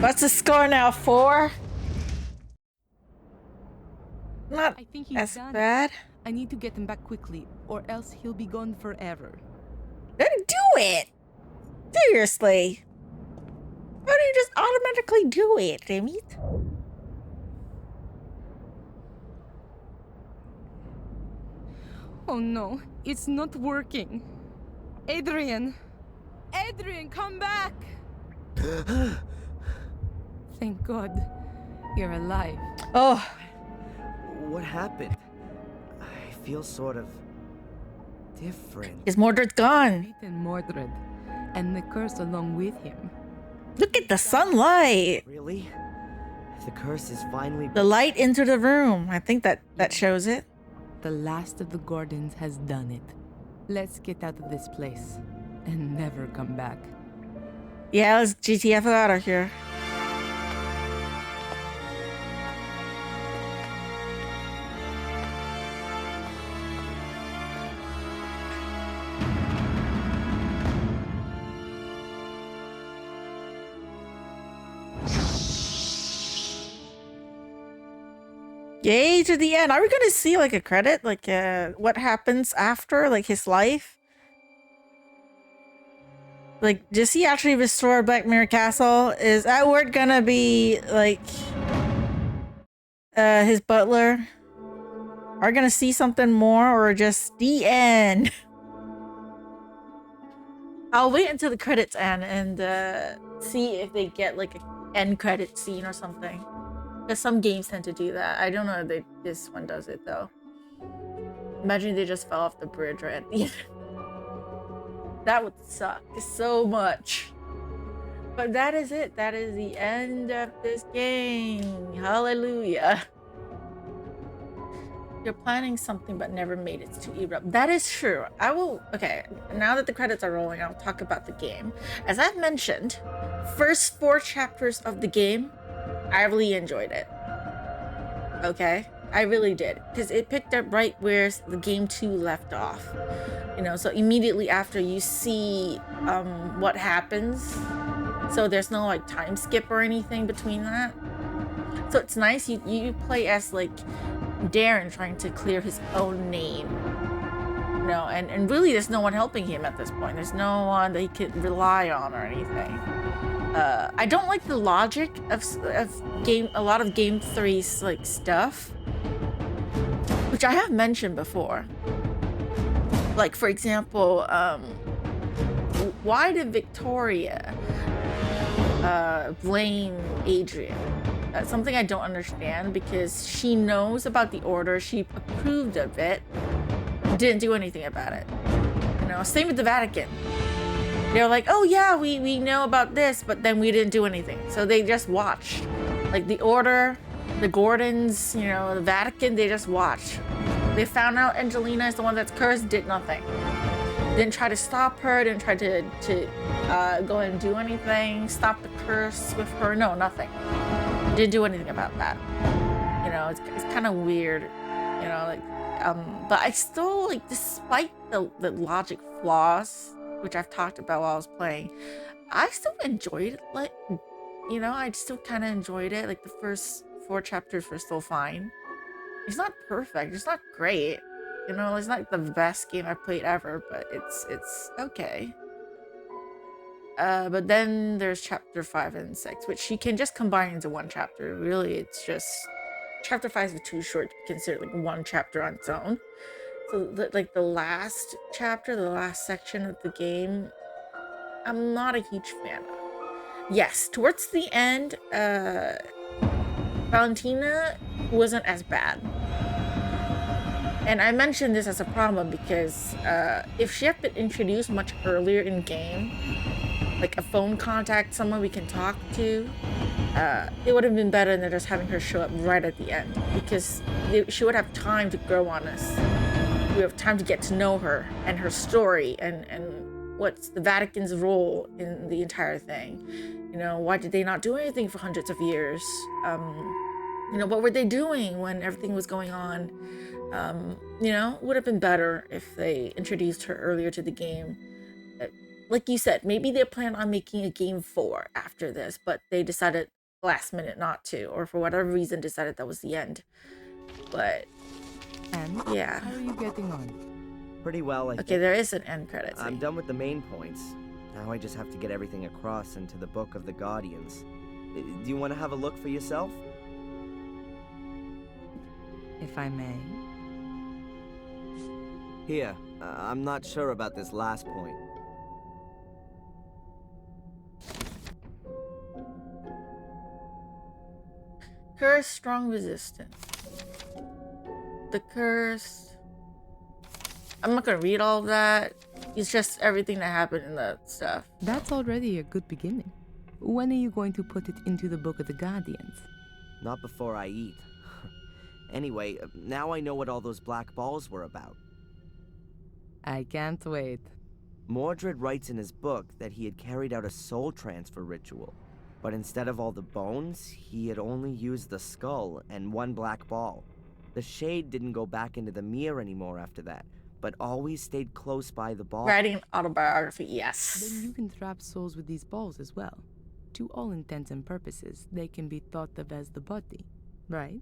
What's the score now? 4? Not I think he's as done. bad. I need to get him back quickly, or else he'll be gone forever. Then do it! Seriously. Why don't you just automatically do it, Emmett? Oh no, it's not working. Adrian! Adrian, come back! Thank God. You're alive. Oh, What happened? I feel sort of different. is Mordred gone? Beaten Mordred, and the curse along with him. Look at the sunlight. Really? The curse is finally... The light into the room. I think that shows it. The last of the Gordons has done it. Let's get out of this place and never come back. Yeah, let's GTF out of here. Yay to the end. Are we gonna see like a credit? Like what happens after? Like his life? Like, does he actually restore Black Mirror Castle? Is Edward gonna be like his butler? Are we gonna see something more or just the end? I'll wait until the credits end and see if they get like an end credit scene or something. Because some games tend to do that. I don't know if this one does it though. Imagine they just fell off the bridge right at the end. That would suck so much. But that is it. That is the end of this game. Hallelujah. You're planning something but never made it to erupt. That is true. I will... Okay, now that the credits are rolling, I'll talk about the game. As I've mentioned, first 4 chapters of the game, I really enjoyed it. Okay? I really did. Because it picked up right where the game 2 left off. You know, so immediately after you see what happens. So there's no like time skip or anything between that. So it's nice. You play as like Darren trying to clear his own name. You know, and really there's no one helping him at this point. There's no one that he could rely on or anything. I don't like the logic of a lot of game 3's like stuff, which I have mentioned before. Like, for example, why did Victoria blame Adrian? That's something I don't understand, because she knows about the order, she approved of it, didn't do anything about it. You know, same with the Vatican. They're like, oh yeah, we know about this, but then we didn't do anything. So they just watched. Like the Order, the Gordons, you know, the Vatican, they just watched. They found out Angelina is the one that's cursed, did nothing. Didn't try to stop her, didn't try to go and do anything, stop the curse with her, no, nothing. Didn't do anything about that. You know, it's kind of weird, you know, like, but I still, like, despite the logic flaws, which I've talked about while I was playing, I still enjoyed it. Like, you know, I still kind of enjoyed it. Like, the first 4 chapters were still fine. It's not perfect, it's not great, you know, it's not the best game I've played ever, but it's okay. But then there's chapter 5 and 6, which you can just combine into one chapter. Really, it's just chapter 5 is too short to consider like one chapter on its own. So like the last chapter, the last section of the game, I'm not a huge fan of. Yes, towards the end, Valentina wasn't as bad. And I mentioned this as a problem because if she had been introduced much earlier in game, like a phone contact, someone we can talk to, it would have been better than just having her show up right at the end, because she would have time to grow on us. We have time to get to know her and her story and what's the Vatican's role in the entire thing. You know, why did they not do anything for hundreds of years? You know, what were they doing when everything was going on? You know, would have been better if they introduced her earlier to the game. Like you said, maybe they plan on making a game 4 after this, but they decided last minute not to, or for whatever reason decided that was the end. But And yeah. how are you getting on? Pretty well, I Okay, think. there is an end credit scene. I'm done with the main points. Now I just have to get everything across into the Book of the Guardians. Do you want to have a look for yourself? If I may. Here, I'm not sure about this last point. Curse, strong resistance. The curse. I'm not gonna read all of that. It's just everything that happened in the stuff. That's already a good beginning. When are you going to put it into the Book of the Guardians? Not before I eat. Anyway, now I know what all those black balls were about. I can't wait. Mordred writes in his book that he had carried out a soul transfer ritual, but instead of all the bones, he had only used the skull and one black ball. The shade didn't go back into the mirror anymore after that, but always stayed close by the ball. Writing an autobiography, yes. Then you can trap souls with these balls as well. To all intents and purposes, they can be thought of as the body, right?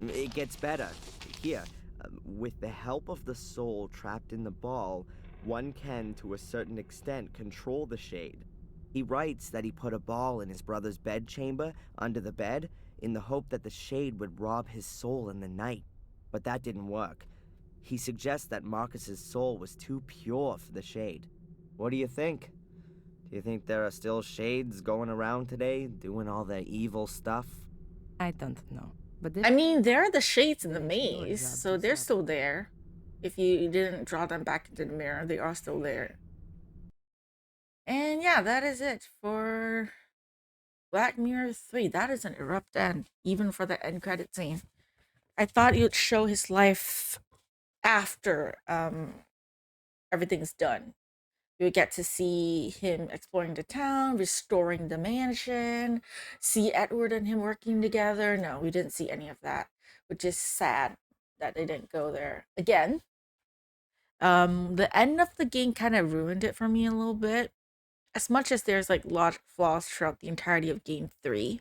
It gets better. Here, with the help of the soul trapped in the ball, one can, to a certain extent, control the shade. He writes that he put a ball in his brother's bedchamber, under the bed, in the hope that the shade would rob his soul in the night. But that didn't work. He suggests that Marcus's soul was too pure for the shade. What do you think? Do you think there are still shades going around today, doing all their evil stuff? I don't know. But I mean, there are the shades in the There's no maze, job so to they're stop. still there. If you didn't draw them back into the mirror, they are still there. And yeah, that is it for Black Mirror 3. That is an abrupt end, even for the end credit scene. I thought it would show his life after everything's done. You would get to see him exploring the town, restoring the mansion, see Edward and him working together. No, we didn't see any of that, which is sad that they didn't go there. Again, the end of the game kind of ruined it for me a little bit. As much as there's like logic flaws throughout the entirety of game 3,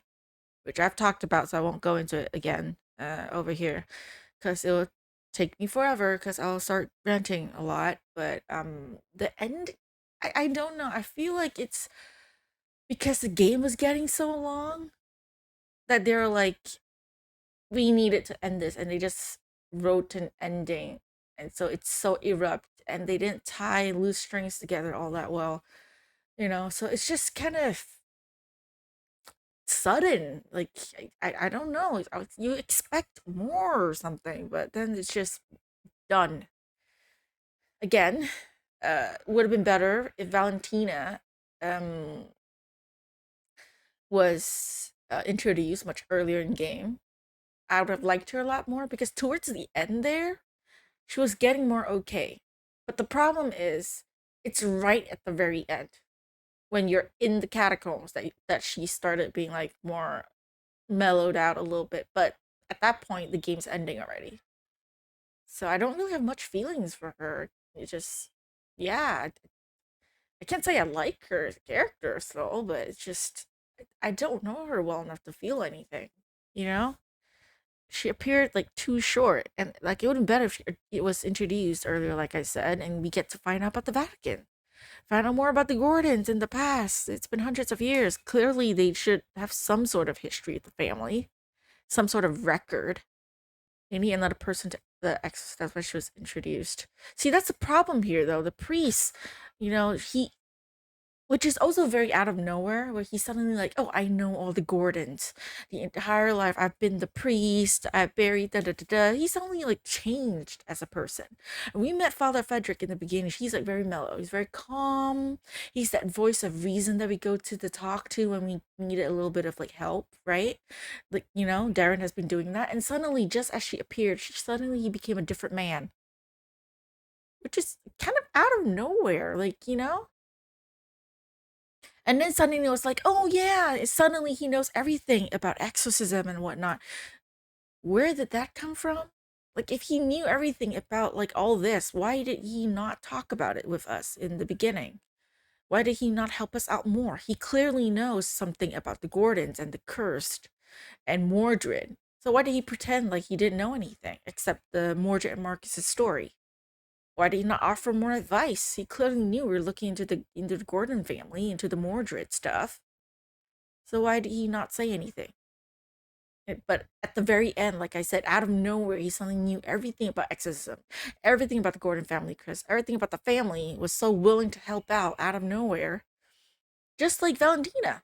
which I've talked about, so I won't go into it again over here, because it will take me forever, because I'll start ranting a lot. But the end, I don't know. I feel like it's because the game was getting so long that they're like, we needed to end this, and they just wrote an ending, and so it's so erupt, and they didn't tie loose strings together all that well, so it's just kind of sudden. Like, I don't know. You expect more or something, but then it's just done. Again, would have been better if Valentina um was introduced much earlier in game. I would have liked her a lot more, because towards the end there, she was getting more okay. But the problem is, it's right at the very end, when you're in the catacombs, that she started being like more mellowed out a little bit. But at that point, the game's ending already. So I don't really have much feelings for her. It just, yeah, I can't say I like her as a character still, but it's just, I don't know her well enough to feel anything, you know? She appeared like too short, and like it would have been better if it was introduced earlier, like I said, and we get to find out about the Vatican, find out more about the Gordons in the past. It's been hundreds of years. Clearly, they should have some sort of history of the family, some sort of record. They need another person to the exorcist. That's why she was introduced. See, that's the problem here, though. The priest, he, which is also very out of nowhere, where he's suddenly like, oh, I know all the Gordons. The entire life, I've been the priest, I've buried, da da da da. He's suddenly like changed as a person. And we met Father Frederick in the beginning. He's like very mellow. He's very calm. He's that voice of reason that we go to talk to when we needed a little bit of like help, right? Like, Darren has been doing that. And suddenly, just as she appeared, suddenly he became a different man. Which is kind of out of nowhere, like. And then suddenly it was like, oh yeah, suddenly he knows everything about exorcism and whatnot. Where did that come from? Like, if he knew everything about like all this, why did he not talk about it with us in the beginning? Why did he not help us out more? He clearly knows something about the Gordons and the Cursed and Mordred. So why did he pretend like he didn't know anything except the Mordred and Marcus's story? Why did he not offer more advice? He clearly knew we were looking into the Gordon family, into the Mordred stuff. So why did he not say anything? But at the very end, like I said, out of nowhere, he suddenly knew everything about exorcism, everything about the Gordon family, Chris, everything about the family, was so willing to help out of nowhere. Just like Valentina.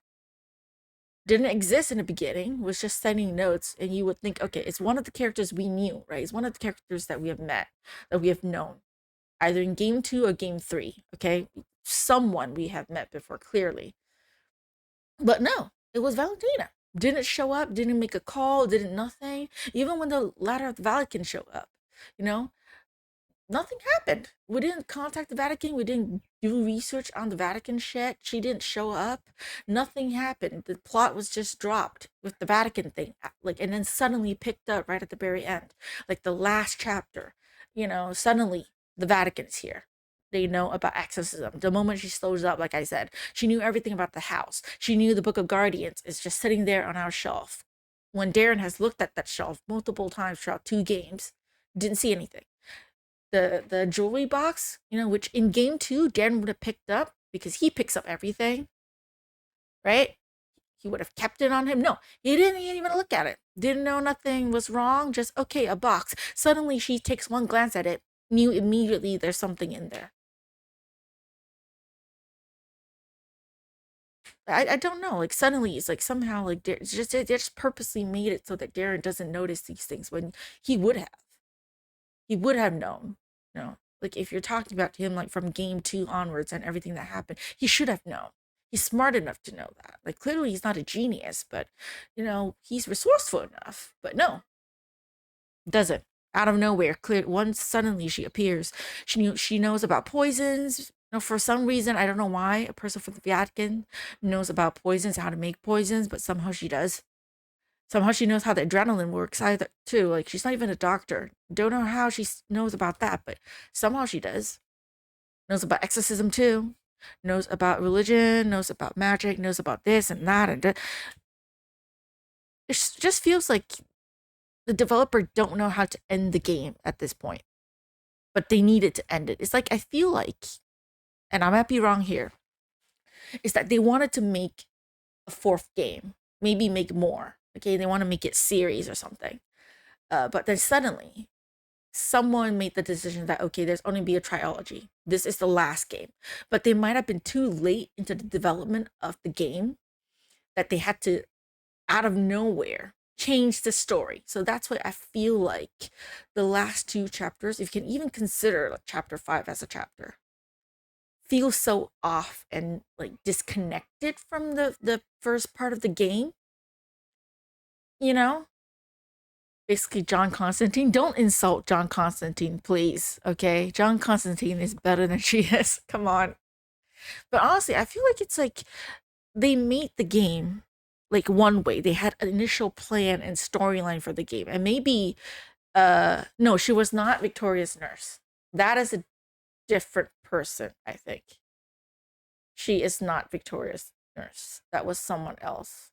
Didn't exist in the beginning, was just sending notes, and you would think, okay, it's one of the characters we knew, right? It's one of the characters that we have met, that we have known, either in game 2 or game 3, okay? Someone we have met before, clearly. But no, it was Valentina. Didn't show up, didn't make a call, didn't nothing. Even when the ladder of the Vatican showed up, nothing happened. We didn't contact the Vatican. We didn't do research on the Vatican shit. She didn't show up. Nothing happened. The plot was just dropped with the Vatican thing. And then suddenly picked up right at the very end. Like the last chapter, suddenly the Vatican's here. They know about exorcism. The moment she slows up, like I said, she knew everything about the house. She knew the Book of Guardians is just sitting there on our shelf. When Darren has looked at that shelf multiple times throughout 2 games, didn't see anything. The jewelry box, which in game 2, Darren would have picked up because he picks up everything, right? He would have kept it on him. No, he didn't even look at it. Didn't know nothing was wrong. Just, okay, a box. Suddenly she takes one glance at it, knew immediately there's something in there. I don't know. Like, suddenly it's like somehow like they just purposely made it so that Darren doesn't notice these things when he would have. He would have known. Like, if you're talking about him like from game 2 onwards and everything that happened, he should have known. He's smart enough to know that. Like, clearly he's not a genius, but he's resourceful enough. But no, doesn't. Out of nowhere, once suddenly she appears. She knows about poisons. For some reason, I don't know why, a person from the Vatican knows about poisons, how to make poisons, but somehow she does. Somehow she knows how the adrenaline works either too. Like, she's not even a doctor. Don't know how she knows about that, but somehow she does. Knows about exorcism too. Knows about religion. Knows about magic. Knows about this and that and that. It just feels like the developer don't know how to end the game at this point, but they needed to end it. It's like, I feel like, and I might be wrong here, is that they wanted to make a fourth game, maybe make more. Okay, they want to make it series or something. But then suddenly, someone made the decision that, okay, there's only be a trilogy. This is the last game. But they might have been too late into the development of the game that they had to, out of nowhere, change the story. So that's why I feel like the last two chapters, if you can even consider like chapter 5 as a chapter, feels so off and like disconnected from the first part of the game. You know? Basically, John Constantine. Don't insult John Constantine, please. Okay? John Constantine is better than she is. Come on. But honestly, I feel like it's like they made the game like one way. They had an initial plan and storyline for the game. And maybe no, she was not Victoria's nurse. That is a different person, I think. She is not Victoria's nurse. That was someone else.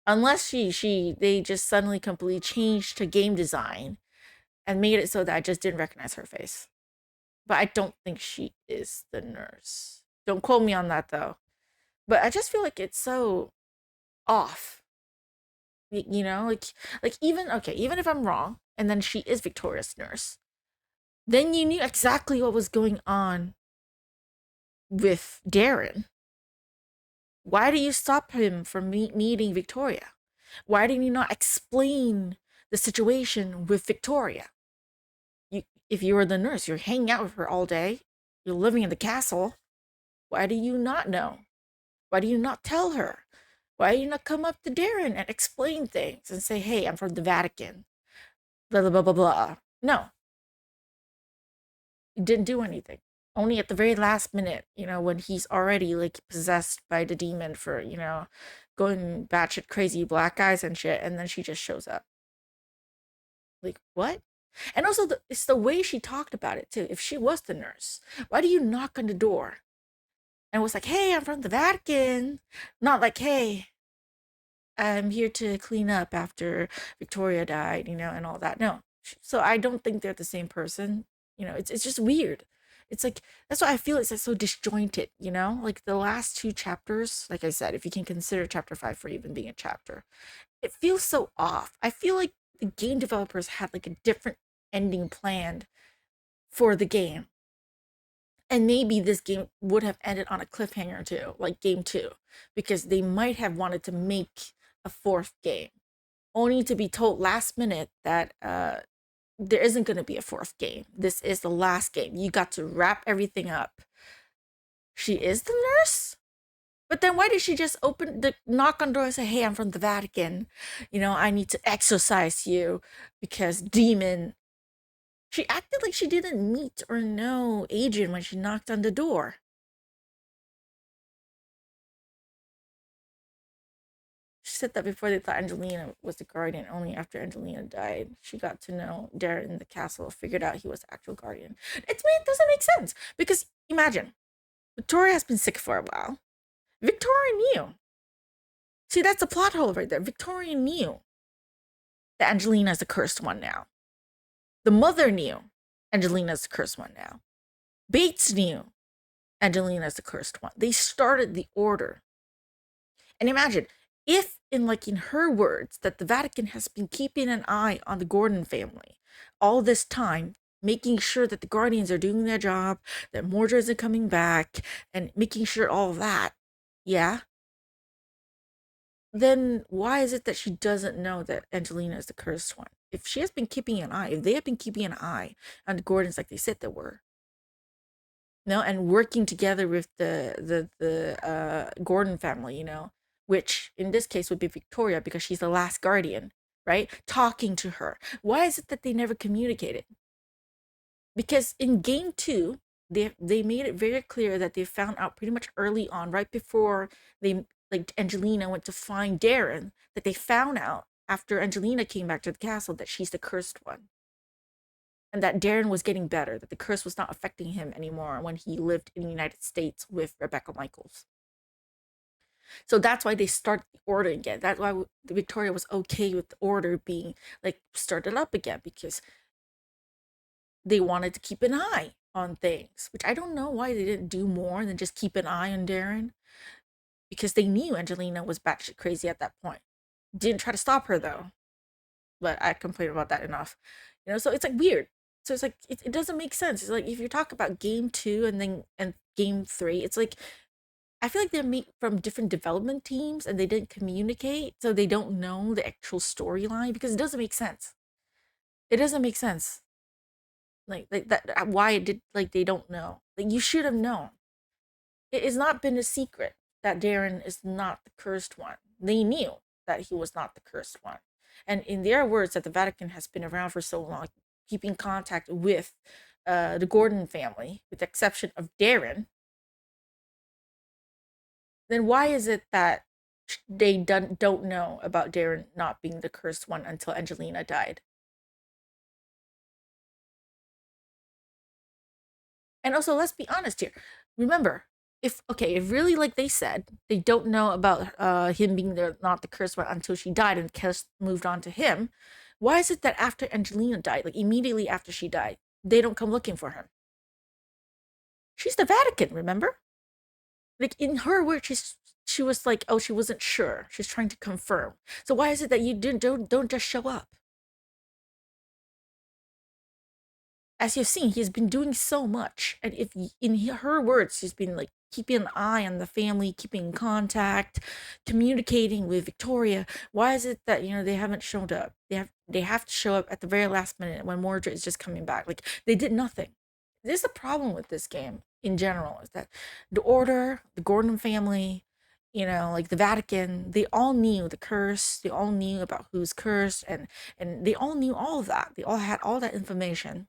Unless they just suddenly completely changed her game design and made it so that I just didn't recognize her face. But I don't think she is the nurse. Don't quote me on that though. But I just feel like it's so off. You know, like even if I'm wrong, and then she is Victoria's nurse, then you knew exactly what was going on with Darren. Why do you stop him from meeting Victoria? Why did you not explain the situation with Victoria? If you were the nurse, you're hanging out with her all day, you're living in the castle. Why do you not know? Why do you not tell her? Why do you not come up to Darren and explain things and say, hey, I'm from the Vatican? Blah, blah, blah, blah, blah. No. You didn't do anything. Only at the very last minute, when he's already, like, possessed by the demon for, going batshit crazy black eyes and shit, and then she just shows up. Like, what? And also, it's the way she talked about it, too. If she was the nurse, why do you knock on the door? And it was like, hey, I'm from the Vatican. Not like, hey, I'm here to clean up after Victoria died, and all that. No. So I don't think they're the same person. It's just weird. It's like, that's why I feel it's like so disjointed, like the last two chapters, like I said, if you can consider chapter 5 for even being a chapter, it feels so off. I feel like the game developers had like a different ending planned for the game. And maybe this game would have ended on a cliffhanger too, like game 2, because they might have wanted to make a fourth game, only to be told last minute that there isn't going to be a fourth game. This is the last game. You got to wrap everything up. She is the nurse? But then why did she just knock on the door and say, hey, I'm from the Vatican. I need to exorcise you because demon. She acted like she didn't meet or know Adrian when she knocked on the door. She said that before they thought Angelina was the guardian, only after Angelina died, she got to know Darren in the castle, figured out he was the actual guardian. It doesn't make sense, because imagine, Victoria has been sick for a while. Victoria knew. See, that's a plot hole right there. Victoria knew that Angelina's the cursed one now. The mother knew Angelina's the cursed one now. Bates knew Angelina's the cursed one. They started the order. And imagine, if in her words, that the Vatican has been keeping an eye on the Gordon family all this time, making sure that the Guardians are doing their job, that Mordred isn't coming back, and making sure all of that, yeah? Then why is it that she doesn't know that Angelina is the cursed one? If she has been keeping an eye, if they have been keeping an eye on the Gordons like they said they were, and working together with the Gordon family, which in this case would be Victoria because she's the last guardian, right? Talking to her. Why is it that they never communicated? Because in game 2, they made it very clear that they found out pretty much early on, right before Angelina went to find Darren, that they found out after Angelina came back to the castle that she's the cursed one. And that Darren was getting better, that the curse was not affecting him anymore when he lived in the United States with Rebecca Michaels. So that's why they started the order again. That's why Victoria was okay with the order being started up again, because they wanted to keep an eye on things, which I don't know why they didn't do more than just keep an eye on Darren. because they knew Angelina was batshit crazy at that point. Didn't try to stop her though, but I complained about that enough. So it's like weird. So it's like it doesn't make sense. It's like if you talk about game 2 and game 3, it's like I feel like they're from different development teams and they didn't communicate, so they don't know the actual storyline because it doesn't make sense. It doesn't make sense. Like that why it did, like they don't know. Like you should have known. It has not been a secret that Darren is not the cursed one. They knew that he was not the cursed one. And in their words, that the Vatican has been around for so long, keeping contact with the Gordon family, with the exception of Darren, then why is it that they don't know about Darren not being the cursed one until Angelina died? And also, let's be honest here. Remember, if really, like they said, they don't know about him being not the cursed one until she died and Kes moved on to him, why is it that after Angelina died, like immediately after she died, they don't come looking for him? She's the Vatican, remember? Like in her words, she was like, oh, she wasn't sure. She's trying to confirm. So why is it that you don't just show up? As you've seen, he's been doing so much. And if in her words, she's been like keeping an eye on the family, keeping in contact, communicating with Victoria. Why is it that, they haven't showed up? They have to show up at the very last minute when Mordred is just coming back. Like they did nothing. There's a problem with this game in general, is that the Order, the Gordon family, like the Vatican, they all knew the curse. They all knew about who's cursed, and they all knew all of that. They all had all that information.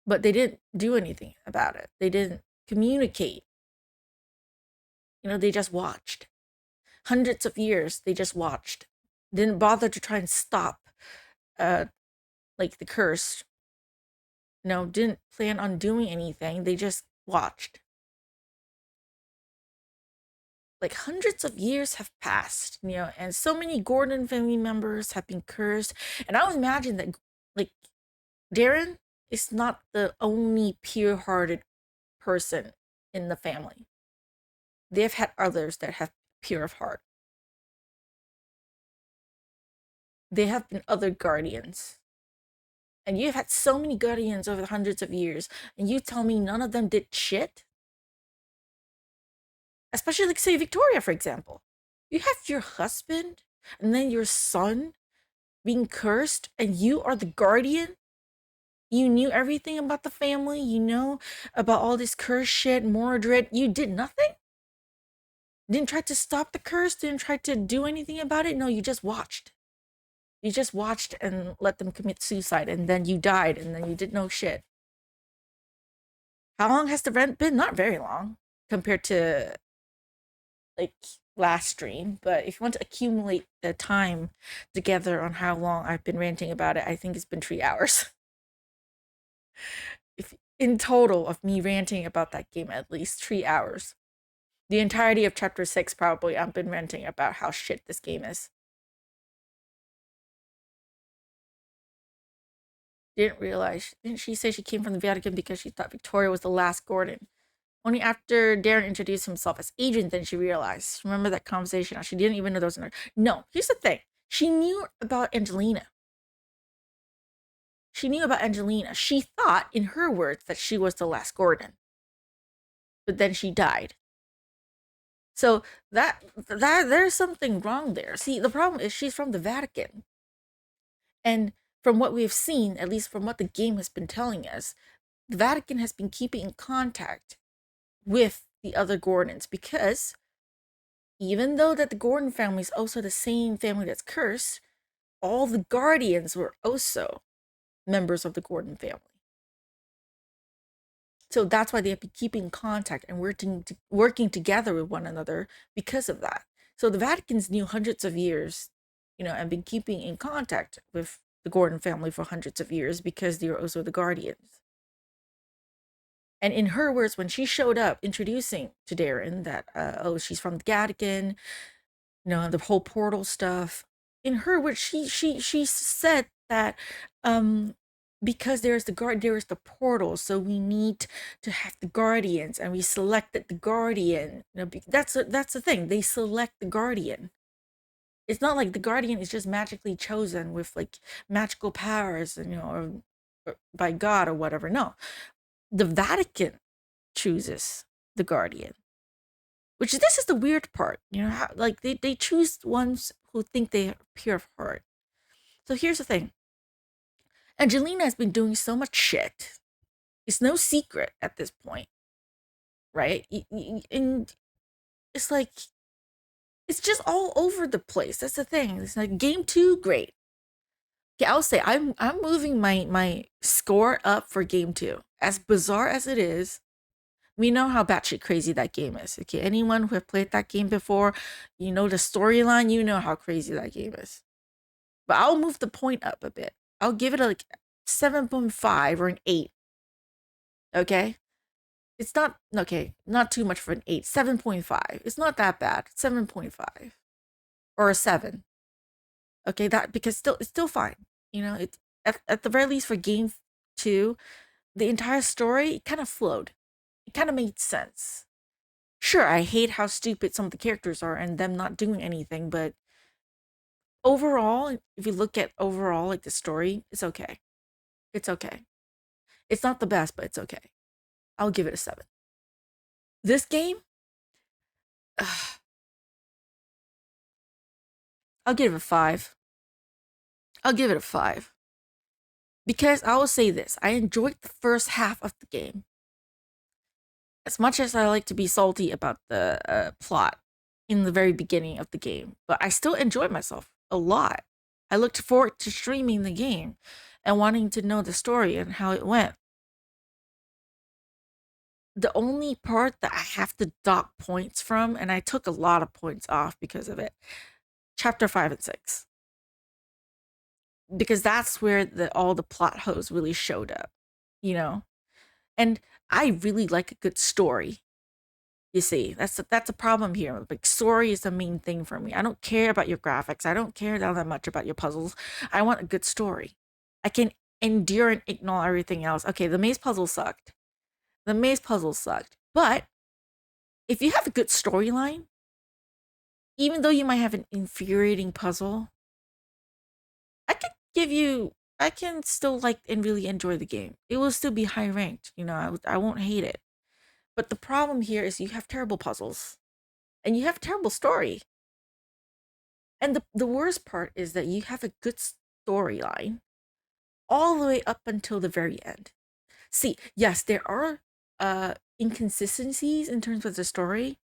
But they didn't do anything about it. They didn't communicate. They just watched. Hundreds of years, they just watched. Didn't bother to try and stop, like the curse. Didn't plan on doing anything. They just watched. Like hundreds of years have passed, and so many Gordon family members have been cursed. And I would imagine that, like, Darren is not the only pure-hearted person in the family. They've had others that have pure of heart. There have been other guardians. And you've had so many guardians over the hundreds of years, and you tell me none of them did shit? Especially, like, say, Victoria, for example. You have your husband, and then your son being cursed, and you are the guardian? You knew everything about the family. You know about all this curse shit, Mordred. You did nothing? Didn't try to stop the curse? Didn't try to do anything about it? No, you just watched. You just watched and let them commit suicide, and then you died, and then you did no shit. How long has the rent been? Not very long compared to, like, last stream. But if you want to accumulate the time together on how long I've been ranting about it, I think it's been 3 hours. If in total of me ranting about that game, at least 3 hours. The entirety of chapter 6 probably I've been ranting about how shit this game is. Didn't realize. Didn't she say she came from the Vatican because she thought Victoria was the last Gordon? Only after Darren introduced himself as agent then she realized. Remember that conversation? She didn't even know there was another. No, here's the thing. She knew about Angelina. She knew about Angelina. She thought, in her words, that she was the last Gordon. But then she died. So that there's something wrong there. See, the problem is she's from the Vatican. And from what we've seen, at least from what the game has been telling us, the Vatican has been keeping in contact with the other Gordons, because even though that the Gordon family is also the same family that's cursed, all the Guardians were also members of the Gordon family. So that's why they have been keeping contact and working together with one another because of that. So the Vaticans knew hundreds of years, and been keeping in contact with the Gordon family for hundreds of years because they were also the Guardians. And in her words, when she showed up introducing to Darren that, she's from the Vatican, the whole portal stuff, in her words, she said that because there's the portal, so we need to have the guardians, and we selected the guardian. That's the thing. They select the guardian. It's not like the guardian is just magically chosen with like magical powers, and or by God or whatever. No, the Vatican chooses the guardian. Which this is the weird part, how, like they choose ones who think they are pure of heart. So here's the thing. Angelina has been doing so much shit. It's no secret at this point, right? And it's like, it's just all over the place. That's the thing. It's like game 2, great. Okay, I'll say I'm moving my score up for game 2. As bizarre as it is, we know how batshit crazy that game is. Okay, anyone who have played that game before, the storyline, you know how crazy that game is. But I'll move the point up a bit. I'll give it like 7.5 or an 8. Okay? It's not, okay, not too much for an 8. 7.5. It's not that bad. 7.5. Or a 7. Okay, because it's still fine. It at the very least for game 2, the entire story kind of flowed. It kind of made sense. Sure, I hate how stupid some of the characters are and them not doing anything, but overall, if you look at overall like the story, it's okay. It's okay. It's not the best, but it's okay. I'll give it a 7. This game, I'll give it a 5. I'll give it a 5. Because I will say this, I enjoyed the first half of the game. As much as I like to be salty about the plot in the very beginning of the game, but I still enjoyed myself a lot. I looked forward to streaming the game and wanting to know the story and how it went. The only part that I have to dock points from, and I took a lot of points off because of it, chapter 5 and 6. Because that's where all the plot holes really showed up, And I really like a good story. You see, that's a problem here. Like, story is the main thing for me. I don't care about your graphics. I don't care that much about your puzzles. I want a good story. I can endure and ignore everything else. Okay, the maze puzzle sucked. But if you have a good storyline, even though you might have an infuriating puzzle, I can still like and really enjoy the game. It will still be high ranked. I won't hate it. But the problem here is you have terrible puzzles and you have terrible story. And the worst part is that you have a good storyline all the way up until the very end. See, yes, there are inconsistencies in terms of the story.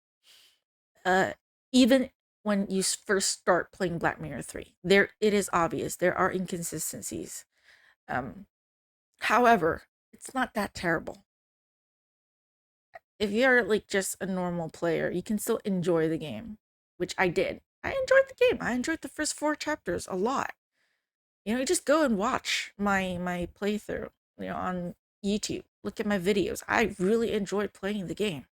Even when you first start playing Black Mirror 3, it is obvious there are inconsistencies. However, it's not that terrible. If you're like just a normal player, you can still enjoy the game, which I did. I enjoyed the game. I enjoyed the first 4 chapters a lot. You just go and watch my playthrough, on YouTube. Look at my videos. I really enjoyed playing the game.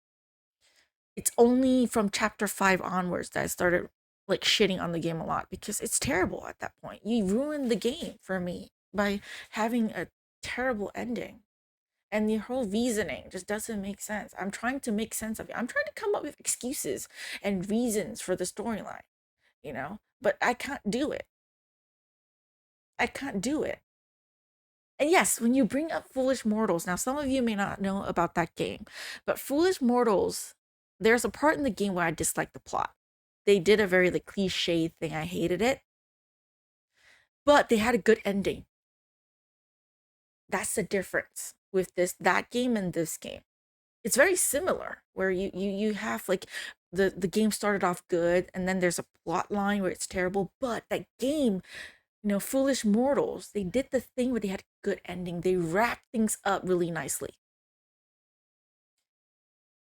It's only from chapter 5 onwards that I started like shitting on the game a lot because it's terrible at that point. You ruined the game for me by having a terrible ending. And the whole reasoning just doesn't make sense. I'm trying to make sense of it. I'm trying to come up with excuses and reasons for the storyline, but I can't do it. And yes, when you bring up Foolish Mortals, now some of you may not know about that game, but Foolish Mortals, there's a part in the game where I dislike the plot. They did a very cliche thing. I hated it. But they had a good ending. That's the difference with that game and this game. It's very similar, where you have the game started off good, and then there's a plot line where it's terrible. But that game, Foolish Mortals, they did the thing where they had a good ending. They wrapped things up really nicely.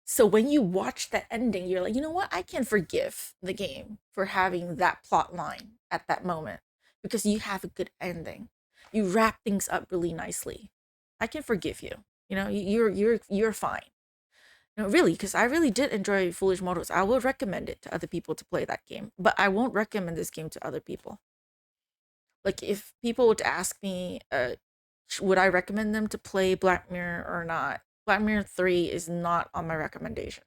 So when you watch that ending, you're like, you know what? I can forgive the game for having that plot line at that moment because you have a good ending. You wrap things up really nicely. I can forgive you. You're fine. Really, because I really did enjoy Foolish Mortals. I would recommend it to other people to play that game, but I won't recommend this game to other people. Like, if people would ask me, would I recommend them to play Black Mirror or not? Black Mirror 3 is not on my recommendation.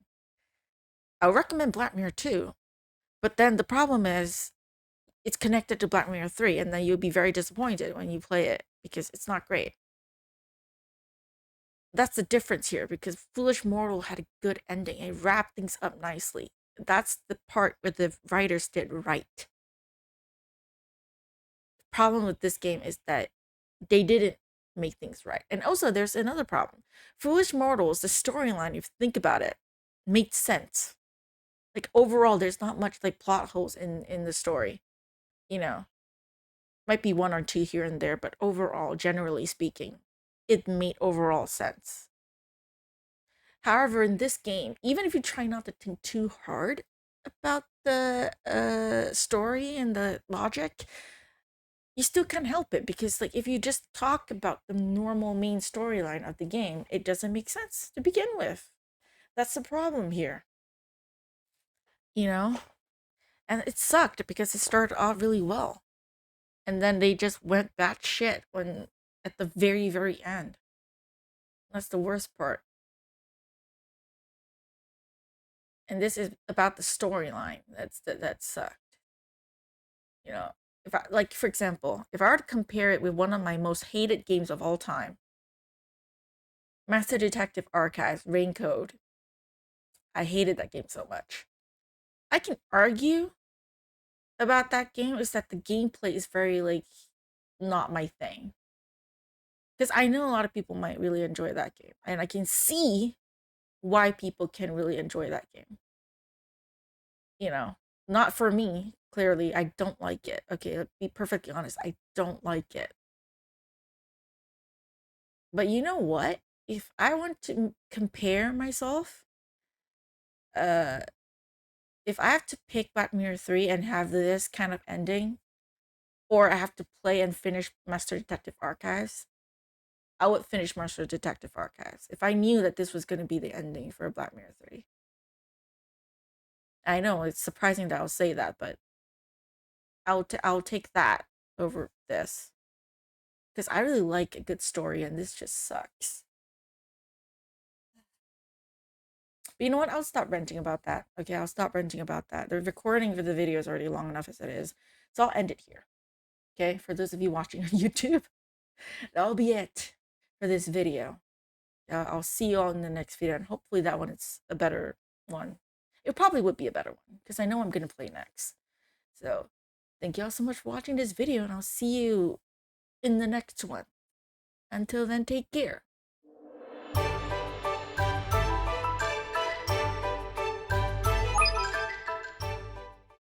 I would recommend Black Mirror 2, but then the problem is it's connected to Black Mirror 3, and then you'll be very disappointed when you play it because it's not great. That's the difference here, because Foolish Mortal had a good ending. It wrapped things up nicely. That's the part where the writers did right. The problem with this game is that they didn't make things right. And also, there's another problem. Foolish Mortals, the storyline, if you think about it, made sense. Like, overall, there's not much, like, plot holes in the story. You know, might be one or two here and there, but overall, generally speaking, it made overall sense. However, in this game, even if you try not to think too hard about the story and the logic, you still can't help it, because like if you just talk about the normal main storyline of the game, it doesn't make sense to begin with. That's the problem here. You know? And it sucked because it started off really well. And then they just went batshit when at the very, very end. That's the worst part. And this is about the storyline. That sucked. You know, if I, like, for example, if I were to compare it with one of my most hated games of all time, Master Detective Archives, Rain Code. I hated that game so much. I can argue about that game is that the gameplay is very, like, not my thing. Because I know a lot of people might really enjoy that game. And I can see why people can really enjoy that game. You know, not for me, clearly. I don't like it. Okay, let's be perfectly honest. I don't like it. But you know what? If I want to compare myself, if I have to pick Black Mirror 3 and have this kind of ending, or I have to play and finish Master Detective Archives, I would finish Master Detective Archives if I knew that this was going to be the ending for Black Mirror 3. I know it's surprising that I'll say that, but I'll take that over this, because I really like a good story, and this just sucks. But you know what? I'll stop ranting about that. Okay, I'll stop ranting about that. The recording for the video is already long enough as it is, so I'll end it here. Okay, for those of you watching on YouTube, that'll be it for this video. I'll see you all in the next video, and hopefully that one is a better one. It probably would be a better one, because I know I'm going to play next. So, thank you all so much for watching this video, and I'll see you in the next one. Until then, take care.